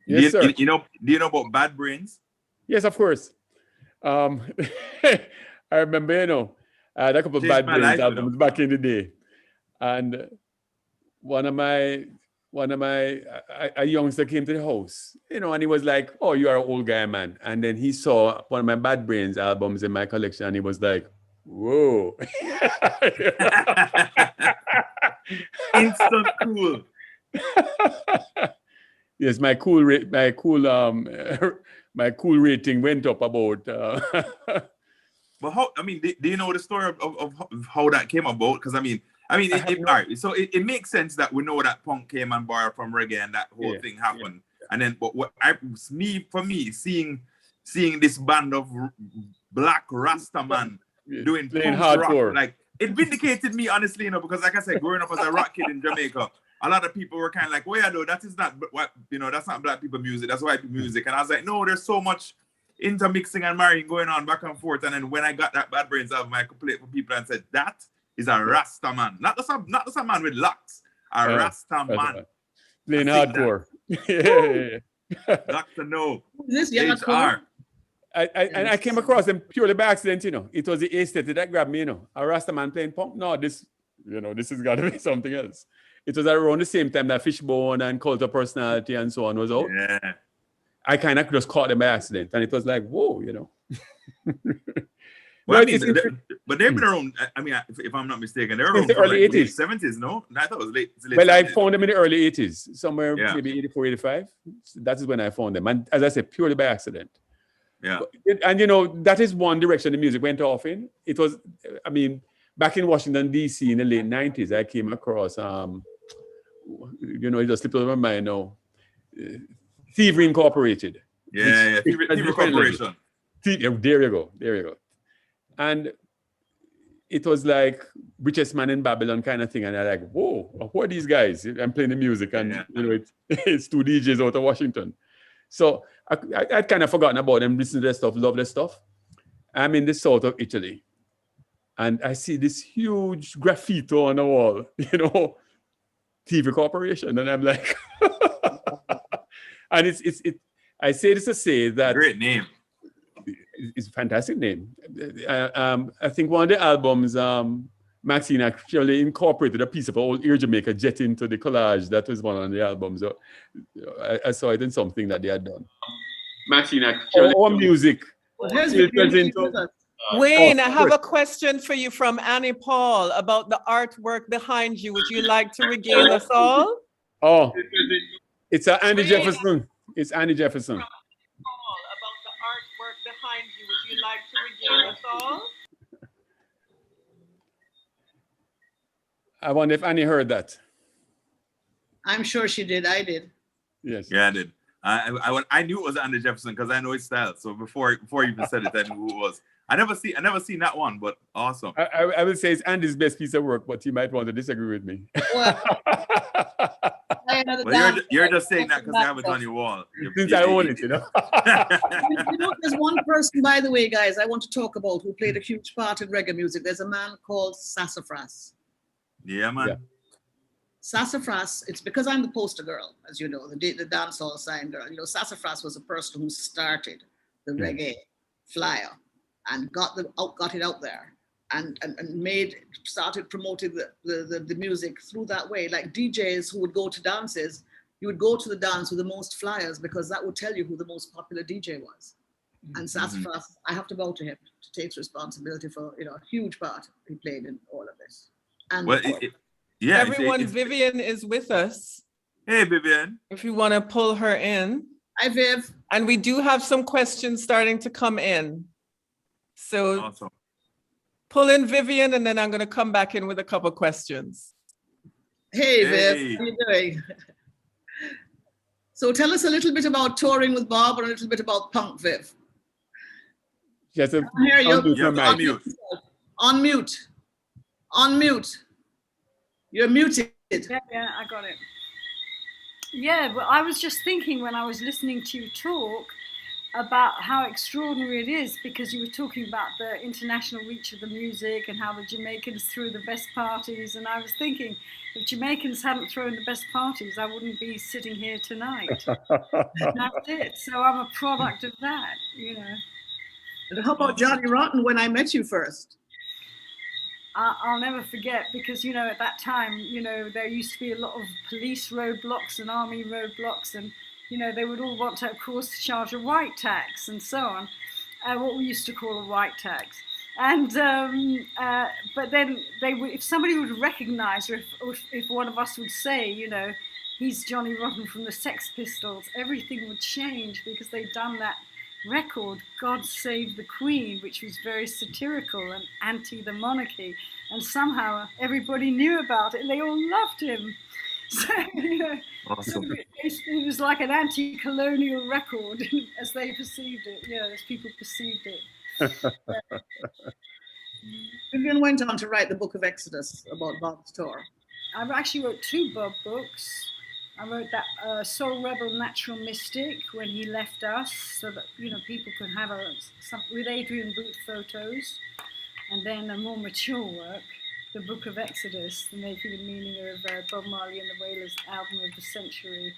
yes, sir. Do you know about Bad Brains? Yes, of course. I remember, I had a couple of Bad Brains albums back in the day, and a youngster came to the house, and he was like, "Oh, you are an old guy, man." And then he saw one of my Bad Brains albums in my collection, and he was like, Whoa. Instant cool. Yes, my cool rating went up about. But how? I mean, do you know the story of how that came about? Because I mean, all right. So it makes sense that we know that punk came and borrowed from reggae and that whole thing happened. Yeah. And then, but for me, seeing this band of black Rasta man doing playing punk hardcore, rock, like it vindicated me honestly, because like I said, growing up as a rock kid in Jamaica, a lot of people were kind of like, "Well, yeah, no, that is not what that's not black people music. That's white people music." And I was like, "No, there's so much intermixing and marrying going on back and forth." And then when I got that Bad Brains album, I could play it for people and said, "That is a Rasta man, not just a man with locks, a Rasta man playing hardcore." Got to know. This HR. I came across them purely by accident, It was the aesthetic that grabbed me, A Rasta man playing punk. No, this has got to be something else. It was around the same time that Fishbone and Cult of Personality and so on was out. Yeah. I kind of just caught them by accident, and it was like, whoa, Well, I mean, but they've been around. I mean, if I'm not mistaken, they're around the early like 80s, 70s. No, I thought it was late. Well, 70s. I found them in the early 80s, somewhere maybe 84, 85. That is when I found them, and as I said, purely by accident. Yeah. And that is one direction the music went off in. It was, I mean, back in Washington D.C. in the late 90s, I came across, it just slipped out of my mind now. Thievery Incorporated. Yeah. Thievery Corporation. There you go. And it was like richest man in Babylon kind of thing. And I'm like, whoa, who are these guys? I'm playing the music, and it's two DJs out of Washington. So I'd kind of forgotten about them, listen to their stuff, love their stuff. I'm in the south of Italy, and I see this huge graffiti on the wall, TV Corporation, and I'm like, and it's I say this to say that great name. It's a fantastic name. I think one of the albums, Maxine actually incorporated a piece of old Ear Jamaica jet into the collage. That was one of the albums. So I saw it in something that they had done. Maxine actually. Or music. Wayne, I have a question for you from Annie Paul about the artwork behind you. Would you like to regale us all? Oh, it's Andy Jefferson. It's Andy Jefferson. About the artwork behind you. Would you like to regale us all? I wonder if Annie heard that. I'm sure she did. I did. Yes. Yeah, I did. I knew it was Andy Jefferson because I know his style. So before you even said it, I knew who it was. I never seen that one, but awesome. I would say it's Andy's best piece of work, but you might want to disagree with me. Well, you're just saying that because I have it on your wall. Since I own it, There's one person, by the way, guys, I want to talk about who played a huge part in reggae music. There's a man called Sassafras. Yeah, man. Yeah. Sassafras, it's because I'm the poster girl, as you know, the dancehall sign girl. Sassafras was a person who started the reggae flyer and got it out there and started promoting the music through that way. Like DJs who would go to dances, you would go to the dance with the most flyers because that would tell you who the most popular DJ was. And Sassafras, I have to bow to him to take responsibility for a huge part he played in all of this. And everyone, Vivian is with us. Hey, Vivian. If you want to pull her in. Hi, Viv. And we do have some questions starting to come in. So awesome. Pull in Vivian, and then I'm going to come back in with a couple questions. Hey, Viv. How are you doing? So tell us a little bit about touring with Bob and a little bit about punk, Viv. Yes, on mute. You're muted. Yeah, I got it. Yeah, but I was just thinking when I was listening to you talk about how extraordinary it is, because you were talking about the international reach of the music and how the Jamaicans threw the best parties, and I was thinking if Jamaicans hadn't thrown the best parties, I wouldn't be sitting here tonight. That's it. So I'm a product of that, And how about Johnny Rotten when I met you first? I'll never forget, because at that time there used to be a lot of police roadblocks and army roadblocks, and they would all want to, of course, charge a white tax and so on, what we used to call a white tax. And but then if somebody would recognise, or if one of us would say, you know, he's Johnny Rotten from the Sex Pistols, everything would change because they'd done that record, God Save the Queen, which was very satirical and anti the monarchy, and somehow everybody knew about it and they all loved him. So, you know, Awesome. so it was like an anti-colonial record as they perceived it, as people perceived it. Vivian went on to write the Book of Exodus about Bob's tour. I actually wrote 2 Bob books. I wrote that Soul Rebel Natural Mystic when he left us, so that, you know, people could have some with Adrian Booth photos, and then a more mature work, the Book of Exodus, the making and meaning of Bob Marley and the Wailers album of the century,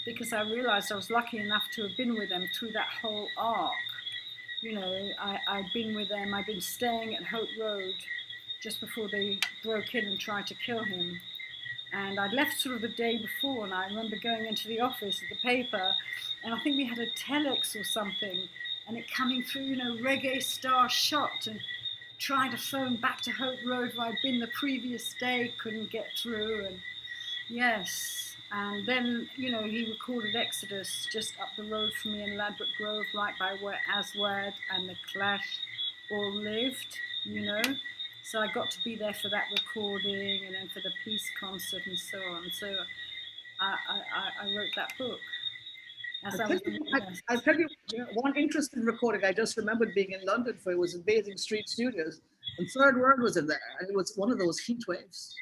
because I realised I was lucky enough to have been with them through that whole arc. You know, I'd been with them, I'd been staying at Hope Road just before they broke in and tried to kill him. And I'd left sort of the day before, and I remember going into the office at the paper, and I think we had a telex or something, and it coming through, you know, Reggae Star Shot, and trying to phone back to Hope Road where I'd been the previous day, couldn't get through, and yes. And then, you know, he recorded Exodus just up the road from me in Ladbroke Grove, right by where Aswad and the Clash all lived, you know. So I got to be there for that recording and then for the peace concert and so on. So I wrote that book. I'll tell you, one interesting recording I just remembered being in London for, it was in Bathing Street Studios, and Third World was in there, and it was one of those heat waves.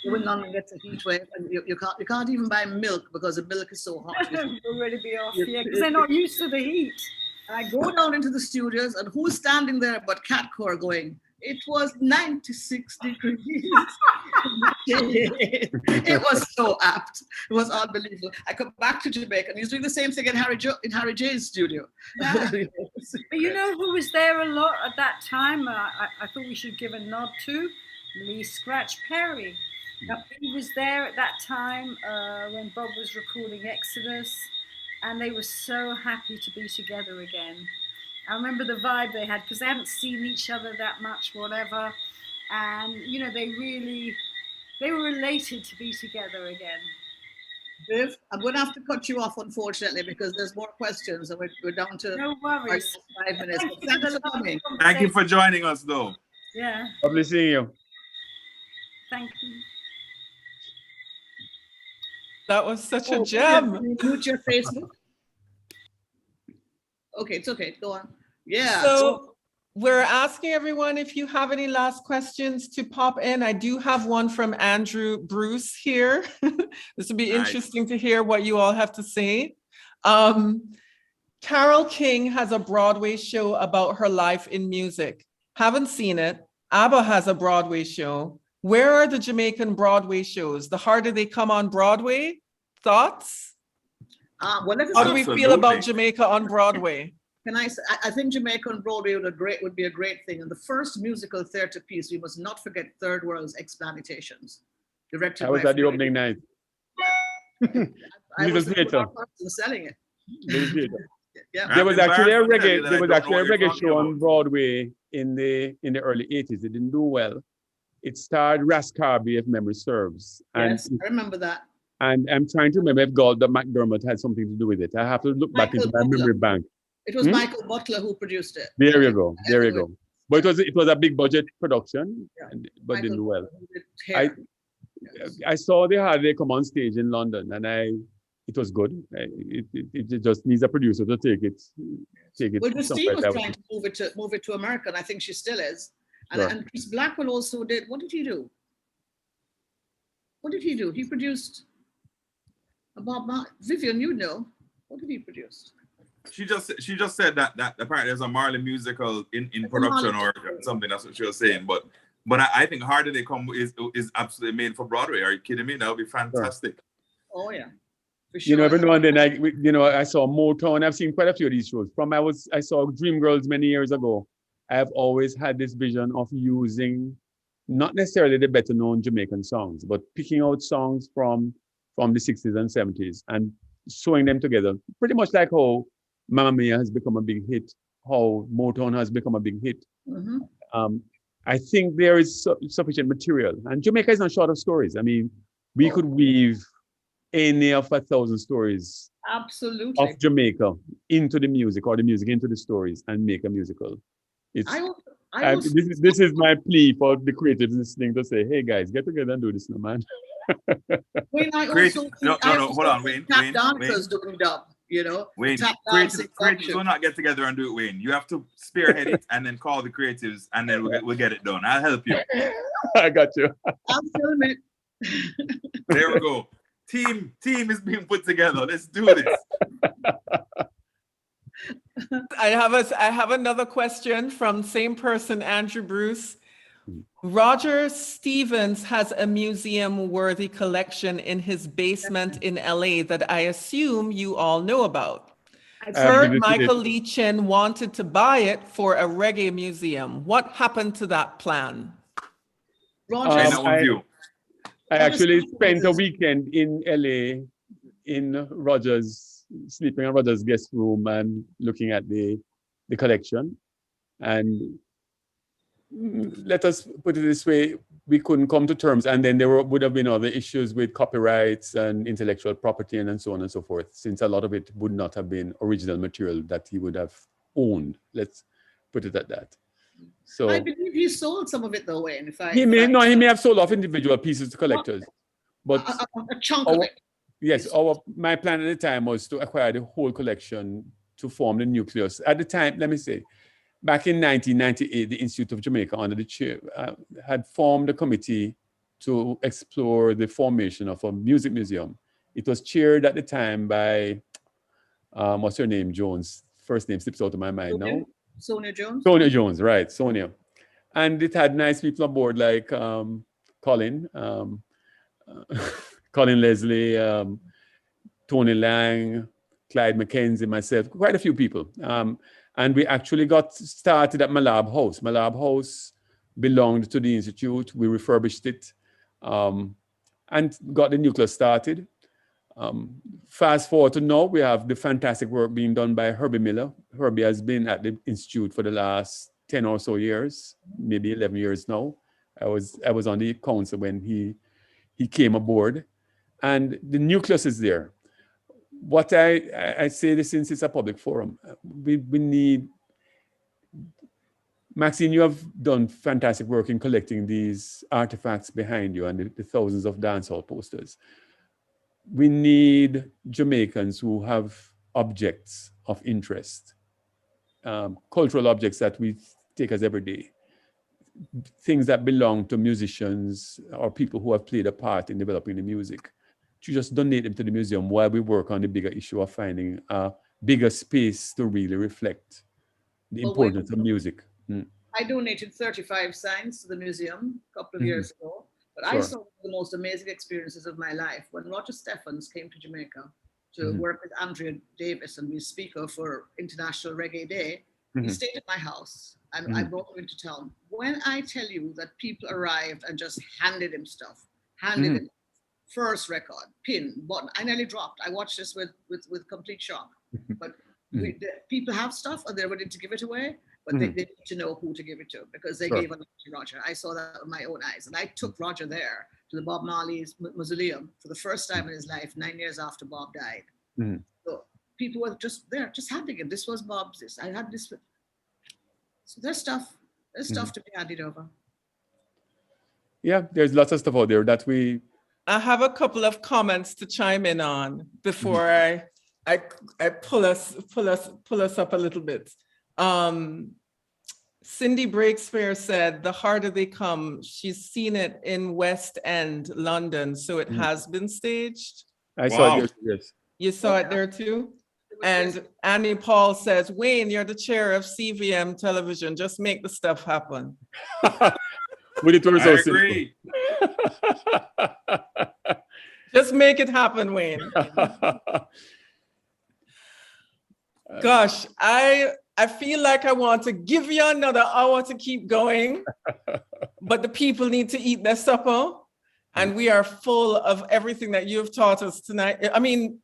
You in London gets a heat wave, and you can't even buy milk because the milk is so hot. You'll really be off, because they're not used to the heat. I go down into the studios, and who's standing there but Catcore going, it was 96 degrees. It was so apt. It was unbelievable. I come back to Jamaica, and he's doing the same thing in Harry J's studio. Yeah. But you know who was there a lot at that time? I thought we should give a nod to Lee Scratch Perry. Now, he was there at that time when Bob was recording Exodus, and they were so happy to be together again. I remember the vibe they had, because they hadn't seen each other that much, whatever. And, you know, they were elated to be together again. Viv, I'm going to have to cut you off, unfortunately, because there's more questions, and we're down to no worries. 5 minutes. Thanks for coming. Thank you for joining us, though. Yeah. Lovely seeing you. Thank you. That was such a gem. Mute your Facebook. Okay, it's okay. Go on. Yeah. So we're asking everyone if you have any last questions to pop in. I do have one from Andrew Bruce here. This would be interesting to hear what you all have to say. Carole King has a Broadway show about her life in music. Haven't seen it. ABBA has a Broadway show. Where are the Jamaican Broadway shows? The harder they come on Broadway? Thoughts? Well, how do we feel about Jamaica on Broadway? Can I say, I think Jamaica on Broadway would be a great thing. And the first musical theatre piece, we must not forget Third World's Explanitations, directed I was by at the opening night. I was the person selling it. Yeah. There was actually a reggae show on Broadway in the early 80s. It didn't do well. It starred Ras Carby, if memory serves. Yes, I remember that. And I'm trying to remember if Golda McDermott had something to do with it. I have to look back into my memory bank. It was Michael Butler who produced it. There you go. There you go. But it was a big budget production, but didn't do well. I saw they come on stage in London, and it was good. It just needs a producer to take it. Well, Christine was trying to move it to America, and I think she still is. And Chris Blackwell also did. What did he do? He produced Vivian, you know. What did he produce? She just said that apparently there's a Marley musical in production or something. That's what she was saying. But I think Harder They Come is absolutely made for Broadway. Are you kidding me? That would be fantastic. Oh yeah. For sure. You know, every now and then I saw Motown. I've seen quite a few of these shows. I saw Dreamgirls many years ago. I've always had this vision of using not necessarily the better known Jamaican songs, but picking out songs from the 60s and 70s and sewing them together. Pretty much like how Mamma Mia has become a big hit, how Motown has become a big hit. Mm-hmm. I think there is sufficient material, and Jamaica is not short of stories. I mean, we could weave any of 1,000 stories Absolutely. of Jamaica into the music, or the music into the stories, and make a musical. It's this is my plea for the creatives listening to say, hey guys, get together and do this now, man. Wayne, hold on, Wayne. Tap dancers doing dub, you know. Wayne, creatives will not get together and do it, Wayne. You have to spearhead it and then call the creatives, and then we'll get it done. I'll help you. I got you. I'll film it. There we go. Team is being put together. Let's do this. I have another question from same person, Andrew Bruce. Roger Stevens has a museum-worthy collection in his basement in LA that I assume you all know about. I've heard Mikie Chen wanted to buy it for a reggae museum. What happened to that plan? Roger, I actually spent a weekend in LA in sleeping in Roger's guest room and looking at the collection. And let us put it this way, we couldn't come to terms. And then there would have been other issues with copyrights and intellectual property and so on and so forth, since a lot of it would not have been original material that he would have owned. Let's put it at that. So I believe he sold some of it though, Wayne. He may have sold off individual pieces to collectors, but a chunk of it. Yes, my plan at the time was to acquire the whole collection to form the nucleus. At the time, let me say, back in 1998, the Institute of Jamaica, under the chair, had formed a committee to explore the formation of a music museum. It was chaired at the time by what's her name, Jones. First name slips out of my mind now. Sonia Jones? Sonia Jones, right, Sonia. And it had nice people aboard like Colin, Colin Leslie, Tony Lang, Clyde McKenzie, myself, quite a few people. And we actually got started at Malab House. Malab House belonged to the Institute. We refurbished it and got the nucleus started. Fast forward to now, we have the fantastic work being done by Herbie Miller. Herbie has been at the Institute for the last 10 or so years, maybe 11 years now. I was on the council when he came aboard, and the nucleus is there. What I say this since it's a public forum, we need, Maxine, you have done fantastic work in collecting these artifacts behind you and the thousands of dancehall posters. We need Jamaicans who have objects of interest, cultural objects that we take as everyday, things that belong to musicians or people who have played a part in developing the music, to just donate them to the museum while we work on the bigger issue of finding a bigger space to really reflect the importance of music. I donated 35 signs to the museum a couple of years ago. But I saw the most amazing experiences of my life when Roger Stephens came to Jamaica to work with Andrea Davis and be speaker for International Reggae Day. He stayed at my house and I brought him into town. When I tell you that people arrived and just handed him stuff, handed him first record, pin, button, I nearly dropped. I watched this with complete shock. But people have stuff and they're ready to give it away. But they need to know who to give it to because they gave it to Roger. I saw that with my own eyes. And I took Roger there to the Bob Marley's mausoleum for the first time in his life, 9 years after Bob died. So people were just there, just handing him. This was Bob's, this. I had this. So there's stuff to be handed over. Yeah, there's lots of stuff out there that we... I have a couple of comments to chime in on before I pull us up a little bit. Cindy Breakspear said, the harder they come, she's seen it in West End, London, so it has been staged. I saw it there, yes. You saw it there too? And Annie Paul says, Wayne, you're the chair of CVM television, just make the stuff happen. Would it so I agree. Just make it happen, Wayne. Gosh, I feel like I want to give you another hour to keep going, but the people need to eat their supper, and we are full of everything that you've taught us tonight. I mean,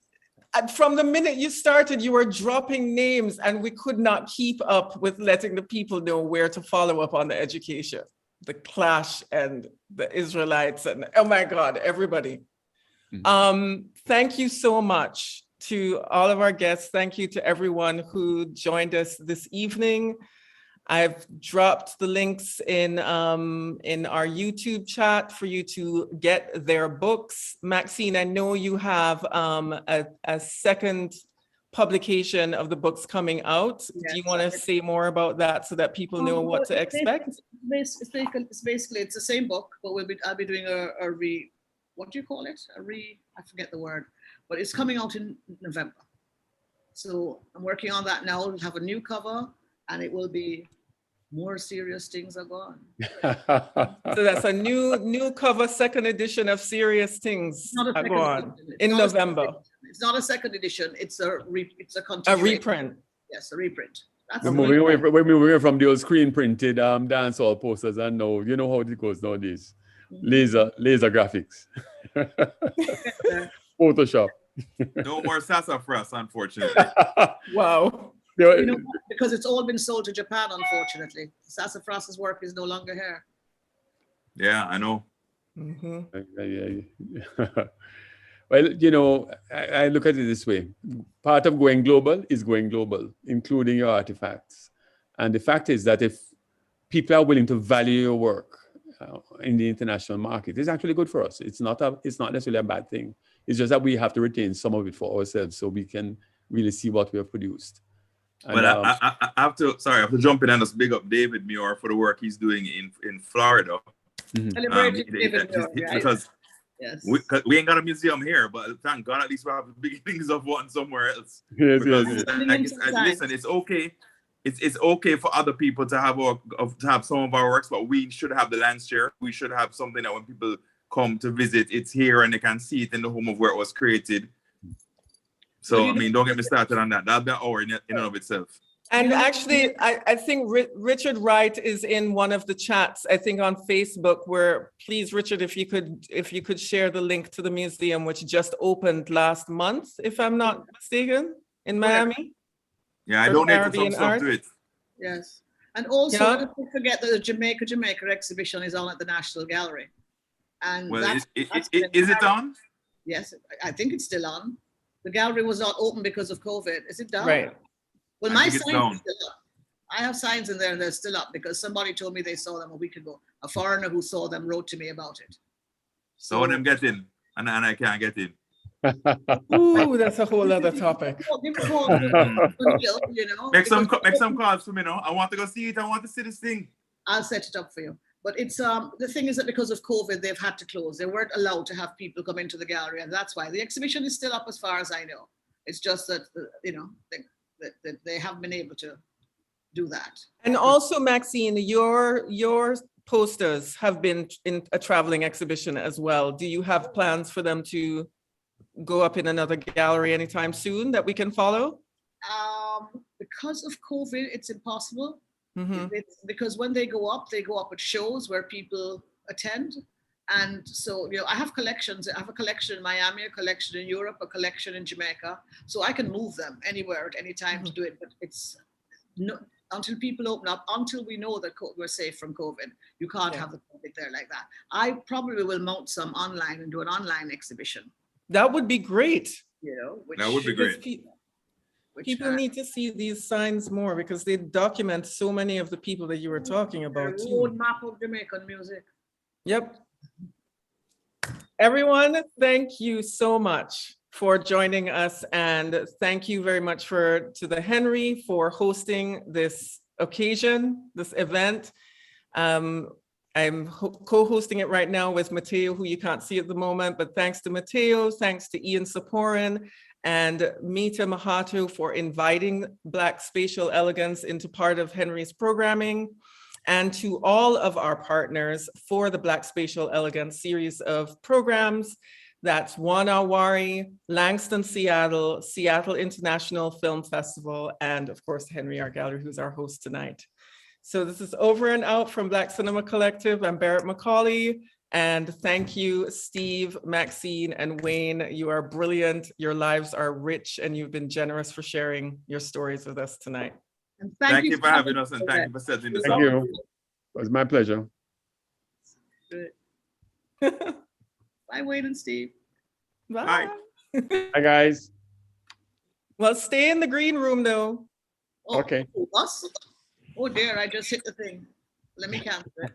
from the minute you started, you were dropping names and we could not keep up with letting the people know where to follow up on the education. The Clash and the Israelites and oh my God, everybody. Thank you so much to all of our guests. Thank you to everyone who joined us this evening. I've dropped the links in our YouTube chat for you to get their books. Maxine, I know you have a second publication of the books coming out. Yes. Do you want to say more about that so that people know what to expect? It's basically it's the same book, but I'll be doing what do you call it? I forget the word, but it's coming out in November. So I'm working on that now. We'll have a new cover and it will be More Serious Things Are Gone. So that's a new cover, second edition of Serious Things Are Gone in November. It's not a second edition. It's a A reprint. Yes, a reprint. We're moving away from the old screen printed dancehall posters, and now you know how it goes nowadays. Laser graphics. Photoshop. No more sassafras, unfortunately. Wow. You know, because it's all been sold to Japan, unfortunately. Sassafras's work is no longer here. Yeah, I know. Well, you know, I look at it this way. Part of going global is going global, including your artifacts. And the fact is that if people are willing to value your work in the international market, it's actually good for us. It's not necessarily a bad thing. It's just that we have to retain some of it for ourselves so we can really see what we have produced. And, well, I have to jump in and just big up David Muir for the work he's doing in Florida. Because yes. we ain't got a museum here, but thank God at least we have the beginnings of one somewhere else. Yes. Listen, it's okay. It's okay for other people to have some of our works, but we should have the land share. We should have something that when people come to visit, it's here and they can see it in the home of where it was created. So, I mean, don't get me started on that. That'll be an hour in and of itself. And actually, I think Richard Wright is in one of the chats, I think on Facebook, where please, Richard, if you could share the link to the museum, which just opened last month, if I'm not mistaken, in Miami. Yeah, I donated some stuff to it. Yes. And also, don't forget that the Jamaica exhibition is on at the National Gallery. And well, is it on? Yes, I think it's still on. The gallery was not open because of COVID. Is it down? Right. Well, my sign is still up. I have signs in there and they're still up because somebody told me they saw them a week ago. A foreigner who saw them wrote to me about it. So them get in and I can't get in. Ooh, that's a whole other topic. Make some calls for me now. I want to go see it. I want to see this thing. I'll set it up for you. But it's the thing is that because of COVID, they've had to close. They weren't allowed to have people come into the gallery, and that's why the exhibition is still up as far as I know. It's just that they haven't been able to do that. And also, Maxine, your posters have been in a traveling exhibition as well. Do you have plans for them to go up in another gallery anytime soon that we can follow? Because of COVID, it's impossible. Mm-hmm. Because when they go up at shows where people attend. And so, I have collections. I have a collection in Miami, a collection in Europe, a collection in Jamaica. So I can move them anywhere at any time to do it. But it's until people open up, until we know that we're safe from COVID, you can't have the public there like that. I probably will mount some online and do an online exhibition. That would be great. That would be great. People need to see these signs more because they document so many of the people that you were talking about too. Road map of Jamaican music. Yep. Everyone, thank you so much for joining us, and thank you very much to the Henry for hosting this occasion, this event. I'm co-hosting it right now with Mateo, who you can't see at the moment, but thanks to Mateo, thanks to Ian Saporin, and Mita Mahato for inviting Black Spatial Elegance into part of Henry's programming, and to all of our partners for the Black Spatial Elegance series of programs. That's Wanawari, Langston, Seattle, Seattle International Film Festival, and of course, Henry Art Gallery, who's our host tonight. So this is over and out from Black Cinema Collective. I'm Berette Macaulay, And thank you, Steve, Maxine, and Wayne. You are brilliant. Your lives are rich, and you've been generous for sharing your stories with us tonight. And Thank you for having us, and thank you for setting this up. Thank you. It was my pleasure. Bye, Wayne and Steve. Bye. Hi, guys. Well, stay in the green room, though. Oh, Okay. us? Oh dear, I just hit the thing. Let me cancel it.